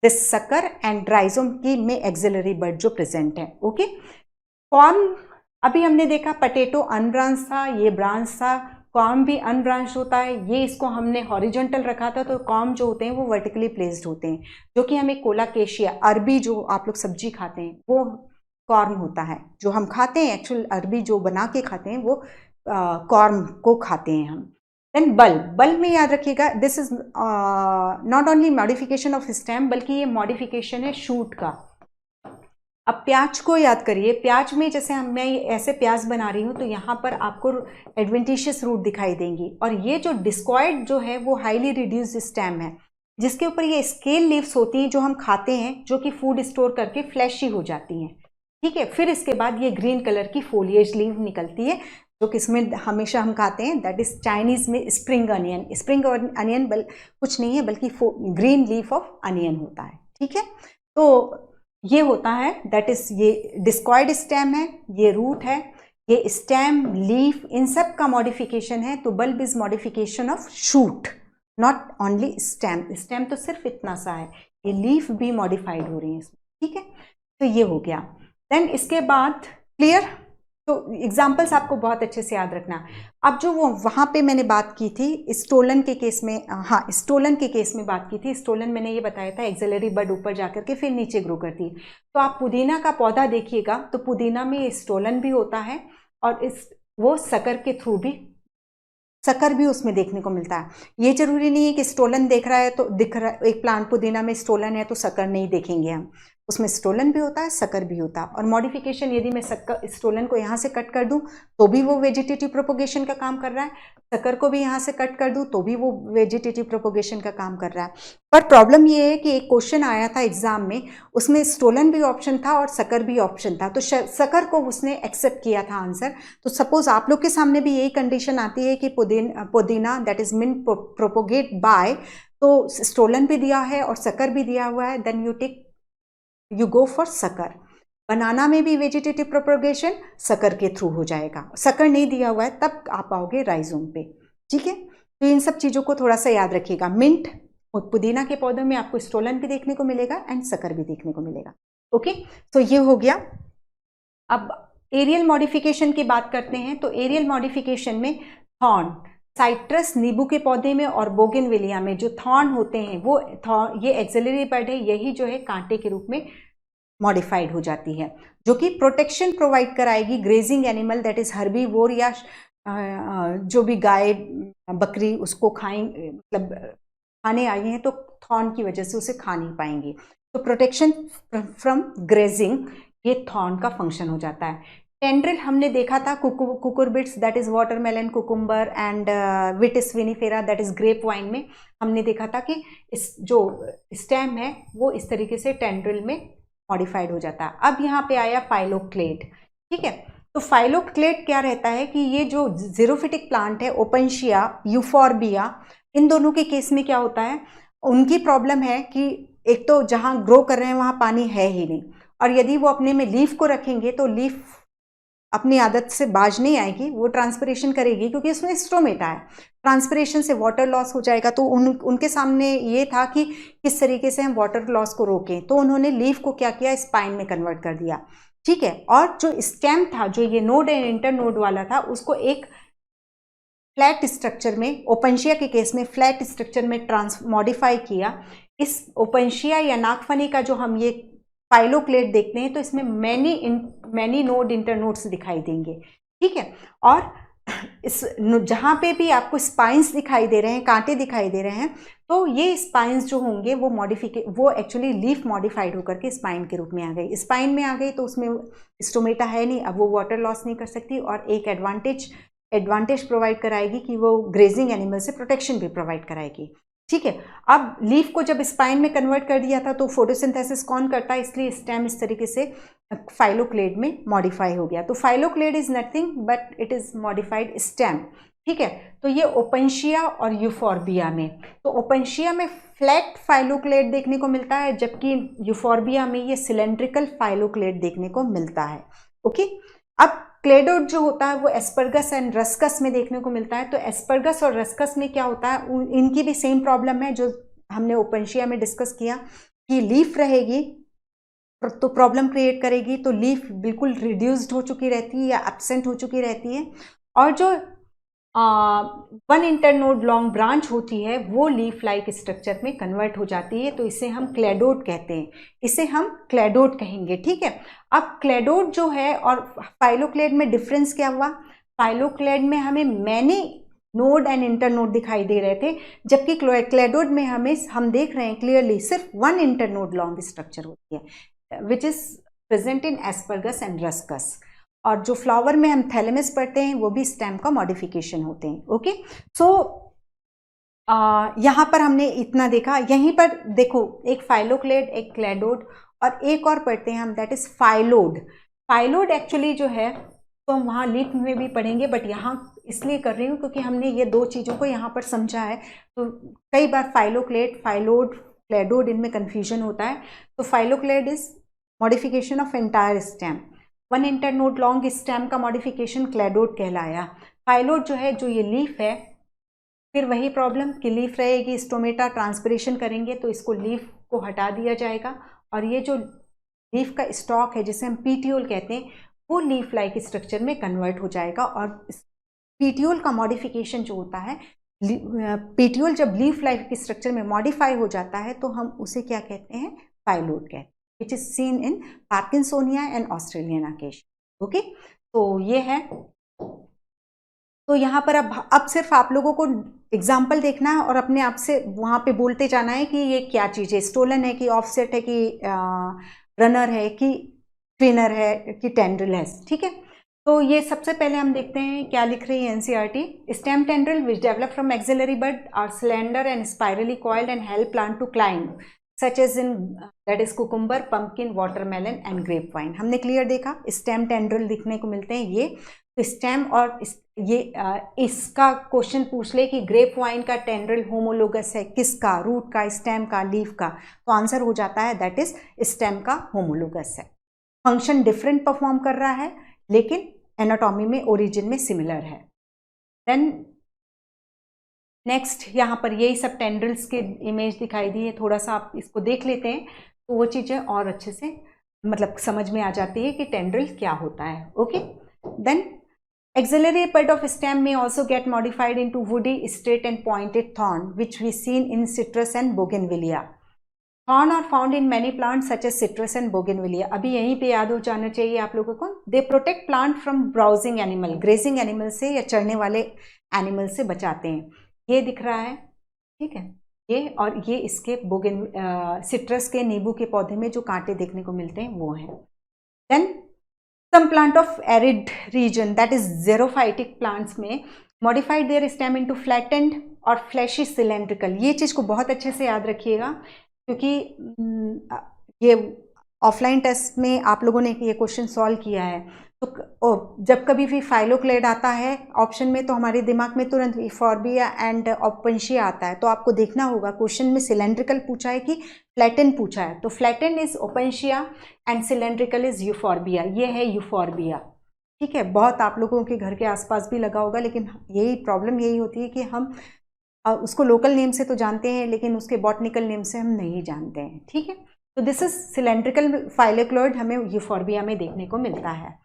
S1: this sucker and rhizome की में एक्सिलरी बड जो प्रेजेंट है, ओके। कॉर्म अभी हमने देखा, पोटैटो अनब्रांच था, ये ब्रांच था। कॉर्म भी अनब्रांच होता है, ये इसको हमने हॉरिजॉन्टल रखा था, तो कॉर्म जो होते हैं वो वर्टिकली प्लेस्ड होते हैं, जो कि हमें कोलाकेशिया, अरबी जो आप लोग सब्जी खाते हैं वो कॉर्म होता है, जो हम खाते हैं एक्चुअल अरबी जो बना के खाते हैं वो कॉर्म को खाते हैं हम। देन बल्ब में याद रखिएगा, this is not only modification of stem बल्कि ये मॉडिफिकेशन है शूट का। अब प्याज को याद करिए, प्याज में जैसे मैं ऐसे प्याज बना रही हूँ तो यहाँ पर आपको एडवेंटिशियस रूट दिखाई देंगी, और ये जो डिस्कॉइड जो है वो हाईली रिड्यूस्ड स्टेम है जिसके ऊपर ये स्केल लीव्स होती हैं जो हम खाते हैं, जो कि फूड स्टोर करके फ्लैशी हो जाती हैं। ठीक है, फिर इसके बाद ये ग्रीन कलर की फोलिएज लीव निकलती है जो किसमें हमेशा हम खाते हैं, दैट इज चाइनीज में स्प्रिंग अनियन। स्प्रिंग अनियन कुछ नहीं है बल्कि ग्रीन लीफ ऑफ अनियन होता है। ठीक है, तो ये होता है, दैट इज ये डिस्कॉइड स्टेम है, ये रूट है, ये स्टेम लीफ इन सब का मॉडिफिकेशन है। तो bulb is modification of shoot, not only stem. Stem तो सिर्फ इतना सा है, ये लीफ भी मॉडिफाइड हो रही है इसमें। ठीक है, तो ये हो गया। देन इसके बाद क्लियर, तो एग्जाम्पल्स आपको बहुत अच्छे से याद रखना। अब जो वो वहाँ पे मैंने बात की थी स्टोलन के केस में, हाँ स्टोलन के केस में बात की थी। स्टोलन मैंने ये बताया था एक्सिलरी बड ऊपर जाकर के फिर नीचे ग्रो करती है। तो आप पुदीना का पौधा देखिएगा तो पुदीना में स्टोलन भी होता है और वो सकर के थ्रू भी, सकर भी उसमें देखने को मिलता है। ये जरूरी नहीं है कि स्टोलन देख रहा है तो दिख रहा है, एक प्लांट पुदीना में स्टोलन है तो सकर नहीं देखेंगे हम, उसमें स्टोलन भी होता है सकर भी होता है। और मॉडिफिकेशन, यदि मैं स्टोलन को यहाँ से कट कर दूं तो भी वो वेजिटेटिव प्रोपोगेशन का काम कर रहा है, सकर को भी यहाँ से कट कर दूं तो भी वो वेजिटेटिव प्रोपोगेशन का काम कर रहा है। पर प्रॉब्लम ये है कि एक क्वेश्चन आया था एग्जाम में, उसमें स्टोलन भी ऑप्शन था और सकर भी ऑप्शन था, तो सकर को उसने एक्सेप्ट किया था आंसर। तो सपोज आप लोग के सामने भी यही कंडीशन आती है कि पुदीना that is mean propagate by, तो स्टोलन भी दिया है और सकर भी दिया हुआ है, then you go for sucker. Banana में भी वेजिटेटिव प्रोपोगेशन सकर के थ्रू हो जाएगा, सकर नहीं दिया हुआ है तब आप आओगे राइजोम पे। ठीक है, तो इन सब चीज़ों को थोड़ा सा याद रखिएगा। मिंट और पुदीना के पौधों में आपको स्टोलन भी देखने को मिलेगा एंड सकर भी देखने को मिलेगा। ओके, तो ये हो गया। अब एरियल मॉडिफिकेशन की बात करते हैं। तो एरियल मॉडिफिकेशन में थॉर्न, साइट्रस नींबू के पौधे में और बोगनविलिया में जो थॉर्न होते हैं वो ये एक्सिलरी बड है, यही जो है कांटे के रूप में मॉडिफाइड हो जाती है, जो कि प्रोटेक्शन प्रोवाइड कराएगी grazing animal that is herbivore, या जो भी गाय बकरी उसको खाएंगे, मतलब खाने आई हैं तो थॉर्न की वजह से उसे खा नहीं पाएंगी। तो प्रोटेक्शन फ्रॉम ग्रेजिंग, ये थॉर्न का फंक्शन हो जाता है। टेंड्रिल हमने देखा था cucurbits that is watermelon, cucumber and vitis vinifera that is grape vine में हमने देखा था कि इस जो स्टेम है वो इस तरीके से टेंड्रिल में मॉडिफाइड हो जाता है। अब यहाँ पे आया फाइलोक्लेड। ठीक है, तो फाइलोक्लेड क्या रहता है कि ये जो जीरोफिटिक प्लांट है, ओपेंशिया, यूफोर्बिया, इन दोनों के केस में क्या होता है, उनकी प्रॉब्लम है कि एक तो जहाँ ग्रो कर रहे हैं वहाँ पानी है ही नहीं, और यदि वो अपने में लीफ को रखेंगे तो लीफ अपनी आदत से बाज नहीं आएगी, वो ट्रांसपिरेशन करेगी क्योंकि उसमें स्ट्रोमेटा है, ट्रांसपिरेशन से वाटर लॉस हो जाएगा। तो उनके सामने ये था कि किस तरीके से हम वाटर लॉस को रोकें, तो उन्होंने लीफ को क्या किया, स्पाइन में कन्वर्ट कर दिया। ठीक है, और जो स्टेम था, जो ये नोड एंड इंटर नोड वाला था, उसको एक फ्लैट स्ट्रक्चर में, ओपेंशिया के केस में फ्लैट स्ट्रक्चर में मॉडिफाई किया। इस ओपेंशिया या नागफनी का जो हम ये फाइलोक्लेड देखते हैं तो इसमें मैनी नोड इंटरनोड्स दिखाई देंगे। ठीक है, और इस जहाँ पे भी आपको स्पाइंस दिखाई दे रहे हैं, कांटे दिखाई दे रहे हैं, तो ये स्पाइंस जो होंगे वो एक्चुअली लीफ मॉडिफाइड होकर के स्पाइन के रूप में आ गई। स्पाइन में आ गई तो उसमें स्टोमेटा है नहीं, अब वो वाटर लॉस नहीं कर सकती, और एक एडवांटेज प्रोवाइड कराएगी कि वो ग्रेजिंग एनिमल से प्रोटेक्शन भी प्रोवाइड कराएगी। ठीक है, अब लीफ को जब स्पाइन में कन्वर्ट कर दिया था तो फोटोसिंथेसिस कौन करता है, इसलिए स्टेम इस तरीके से फाइलोक्लेड में मॉडिफाई हो गया। तो phylloclade is nothing but it is modified stem. ठीक है, तो ये ओपेंशिया और यूफोर्बिया में, तो ओपेंशिया में फ्लैट फाइलोक्लेड देखने को मिलता है, जबकि यूफोर्बिया में ये सिलेंड्रिकल फाइलोक्लेड देखने को मिलता है। ओके, अब क्लेडोड जो होता है वो एस्परगस एंड रस्कस में देखने को मिलता है। तो एस्परगस और रस्कस में क्या होता है, इनकी भी सेम प्रॉब्लम है जो हमने ओपेंशिया में डिस्कस किया कि लीफ रहेगी तो प्रॉब्लम क्रिएट करेगी, तो लीफ बिल्कुल रिड्यूस्ड हो चुकी रहती है या एब्सेंट हो चुकी रहती है, और जो वन इंटरनोड लॉन्ग ब्रांच होती है वो लीफ लाइक स्ट्रक्चर में कन्वर्ट हो जाती है, तो इसे हम क्लेडोड कहते हैं, इसे हम क्लेडोड कहेंगे। ठीक है, अब क्लेडोड जो है और फाइलोक्लेड में डिफरेंस क्या हुआ, फाइलोक्लेड में हमें मैनी नोड एंड इंटरनोड दिखाई दे रहे थे, जबकि क्लेडोड में हम देख रहे हैं क्लियरली सिर्फ वन इंटरनोड लॉन्ग स्ट्रक्चर होती है, which is present in asparagus and ruscus. और जो फ्लावर में हम थैलेमस पढ़ते हैं वो भी स्टेम का मॉडिफिकेशन होते हैं। ओके, सो यहाँ पर हमने इतना देखा। यहीं पर देखो एक फाइलोक्लेड, एक क्लेडोड और एक और पढ़ते हैं हम, that is phyllode. Phyllode actually जो है तो हम वहाँ लीफ में भी पढ़ेंगे, बट यहाँ इसलिए कर रही हूँ क्योंकि हमने ये दो चीज़ों को यहाँ पर समझा है। तो कई बार फाइलोक्लेड, फाइलोड, क्लेडोड इनमें कन्फ्यूजन होता है। तो phylloclade is modification of entire stem, one internode long stem का मॉडिफिकेशन क्लेडोड कहलाया। फाइलोड जो है, जो ये लीफ है, फिर वही प्रॉब्लम कि लीफ रहेगी, स्टोमेटा ट्रांसपिरेशन करेंगे तो इसको लीफ को हटा दिया जाएगा, और ये जो लीफ का स्टॉक है जिसे हम पीटियोल कहते हैं, वो लीफ लाइक स्ट्रक्चर में कन्वर्ट हो जाएगा। और पीटियोल का मॉडिफिकेशन जो होता है, पीटियोल जब लीफ लाइक के स्ट्रक्चर में मॉडिफाई हो जाता है तो हम उसे क्या कहते हैं, फाइलोड कहते हैं, which is seen in parkinsonia and Australian acacia. Okay, तो ये है। तो यहाँ पर अब सिर्फ आप लोगों को एग्जाम्पल देखना है और अपने आप से वहाँ पे बोलते जाना है कि ये क्या चीज़ है, स्टोलन है कि ऑफसेट है कि रनर है कि ट्विनर है कि टेंड्रिल है। ठीक है, तो ये सबसे पहले हम देखते हैं क्या लिख रही है NCERT. Stem tendril which develop from axillary bud are slender and spirally coiled and help plant to climb, such as in that is cucumber, pumpkin, watermelon and grape vine. हमने क्लियर देखा स्टेम टेंड्रिल दिखने को मिलते हैं ये। तो stem और ये इसका क्वेश्चन पूछ ले कि ग्रेप वाइन का टेंड्रिल होमोलोगस है किसका, रूट का, स्टेम का, लीफ का, तो आंसर हो जाता है दैट इज स्टेम का होमोलोगस है। फंक्शन डिफरेंट परफॉर्म कर रहा है लेकिन एनाटॉमी में, ओरिजिन में सिमिलर है। देन नेक्स्ट यहाँ पर यही सब टेंड्रिल्स के इमेज दिखाई दी है, थोड़ा सा आप इसको देख लेते हैं तो वो चीज़ें और अच्छे से मतलब समझ में आ जाती है कि टेंड्रिल क्या होता है। Okay, then axillary part of stem may also get modified into woody, straight and pointed thorn, which we seen in citrus and bougainvillea. Thorn are found in many plants such as citrus and bougainvillea. अभी यहीं पे याद हो जाना चाहिए आप लोगों को। They protect plant from browsing animal, grazing animal से या चढ़ने वाले एनिमल से बचाते हैं। ये दिख रहा है, ठीक है, ये और ये इसके सिट्रस के, नींबू के पौधे में जो कांटे देखने को मिलते हैं वो हैं। Then some plant of arid region that is xerophytic plants में modified their stem into flattened और fleshy cylindrical। ये चीज़ को बहुत अच्छे से याद रखिएगा क्योंकि ये ऑफलाइन टेस्ट में आप लोगों ने ये क्वेश्चन सॉल्व किया है। तो जब कभी भी फाइलोक्लेड आता है ऑप्शन में तो हमारे दिमाग में तुरंत यूफॉर्बिया एंड ओपेंशिया आता है। तो आपको देखना होगा क्वेश्चन में सिलेंड्रिकल पूछा है कि फ्लैटन पूछा है, तो flatten is opuntia and cylindrical is euphorbia. ये है यूफॉर्बिया, ठीक है। बहुत आप लोगों के घर के आसपास भी लगा होगा, लेकिन यही प्रॉब्लम यही होती है कि हम उसको लोकल नेम से तो जानते हैं लेकिन उसके बॉटनिकल नेम से हम नहीं जानते हैं, ठीक है। तो दिस इज सिलेंड्रिकल फाइलोक्लेड हमें यूफॉर्बिया में देखने को मिलता है।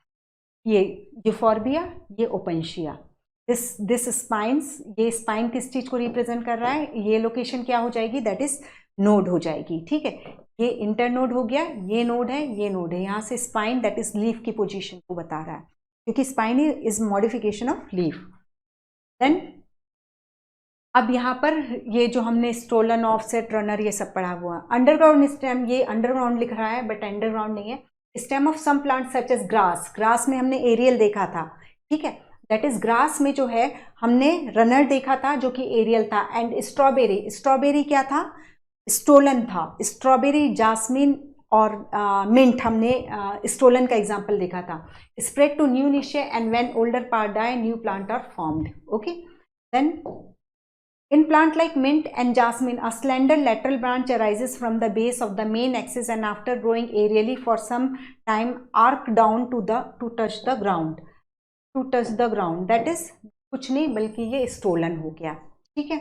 S1: ये यूफॉर्बिया, ये ओपेंशिया। दिस स्पाइन्स, ये स्पाइन किस चीज़ को रिप्रेजेंट कर रहा है, ये लोकेशन क्या हो जाएगी, दैट इज नोड हो जाएगी, ठीक है। ये इंटर नोड हो गया, ये नोड है, ये नोड है। यहाँ से स्पाइन दैट इज लीफ की पोजीशन को बता रहा है क्योंकि spine is modification of leaf. Then अब यहाँ पर ये जो हमने स्टोलन, ऑफसेट, रनर ये सब पढ़ा हुआ। अंडरग्राउंड स्टेम, ये अंडरग्राउंड लिख रहा है बट अंडरग्राउंड नहीं है। Stem of some plant such as grass, grass में हमने एरियल देखा था, ठीक है। दैट इज ग्रास में जो है हमने रनर देखा था जो कि एरियल था। एंड स्ट्रॉबेरी, स्ट्रॉबेरी क्या था, स्टोलन था। स्ट्रॉबेरी, जास्मिन और मिंट हमने स्टोलन का एग्जाम्पल देखा था। Spread to new niche and when older part die new plant are formed, okay. Then in plant like mint and jasmine, a slender lateral branch arises from the base of the main axis and after growing aerially for some time arc down to touch the ground. To touch the ground, that is कुछ नहीं बल्कि ये stolen हो गया, ठीक है।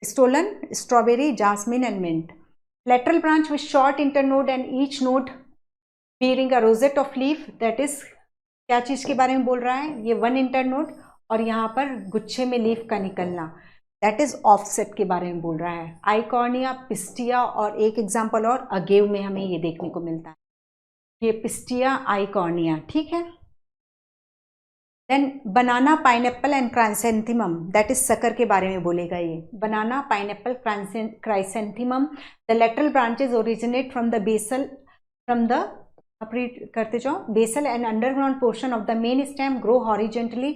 S1: Stolon, strawberry, jasmine and mint. Lateral branch with short internode and each node bearing a rosette of leaf, that is क्या चीज़ के बारे में बोल रहा है, ये वन इंटरनोड और यहाँ पर गुच्छे में लीफ का निकलना, दैट इज ऑफसेट के बारे में बोल रहा है। आइकॉर्निया, पिस्टिया और एक एग्जांपल और अगेव में हमें ये देखने को मिलता है, ये पिस्टिया, आइकॉर्निया, ठीक है। Then banana, pineapple and chrysanthemum, that is sucker के बारे में बोलेगा ये। Banana, pineapple, chrysanthemum, the lateral branches originate from the basal, from the, आप रीड करते जाओ, basal and underground portion of the main stem grow horizontally,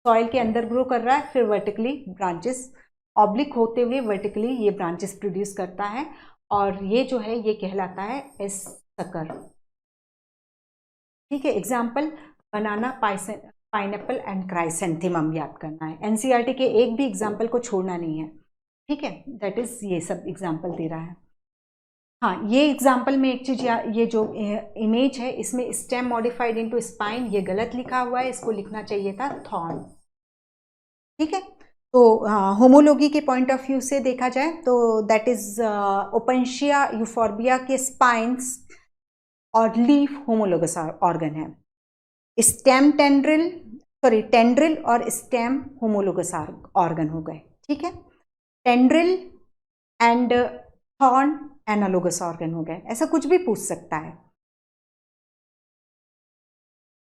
S1: soil के अंदर ग्रो कर रहा है, फिर वर्टिकली ब्रांचेस ऑब्लिक होते हुए वर्टिकली ये ब्रांचेस प्रोड्यूस करता है, और ये जो है ये कहलाता है एस सकर। ठीक है, example banana, pineapple and chrysanthemum याद करना है, एनसीईआरटी के एक भी एग्जाम्पल को छोड़ना नहीं है। ठीक है, दैट इज ये सब एग्जाम्पल दे रहा है। हाँ, ये एग्जाम्पल में एक चीज, ये जो इमेज है इसमें स्टेम मॉडिफाइड इनटू स्पाइन, ये गलत लिखा हुआ है, इसको लिखना चाहिए था थॉर्न। ठीक है, तो होमोलॉगी के पॉइंट ऑफ व्यू से देखा जाए तो दैट इज ओपेंशिया यूफोर्बिया के स्पाइन्स और लीफ होमोलोगस ऑर्गन है। स्टेम टेंड्रिल, सॉरी टेंड्रिल और स्टेम होमोलोगस ऑर्गन हो गए। ठीक है, tendril and thorn analogous organ हो गए, ऐसा कुछ भी पूछ सकता है।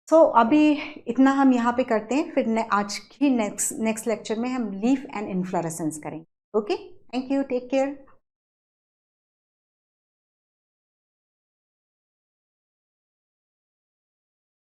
S1: सो अभी इतना हम यहाँ पे करते हैं, फिर आज की नेक्स्ट लेक्चर में हम लीफ एंड इन्फ्लोरेसेंस करेंगे। Okay, thank you, take care.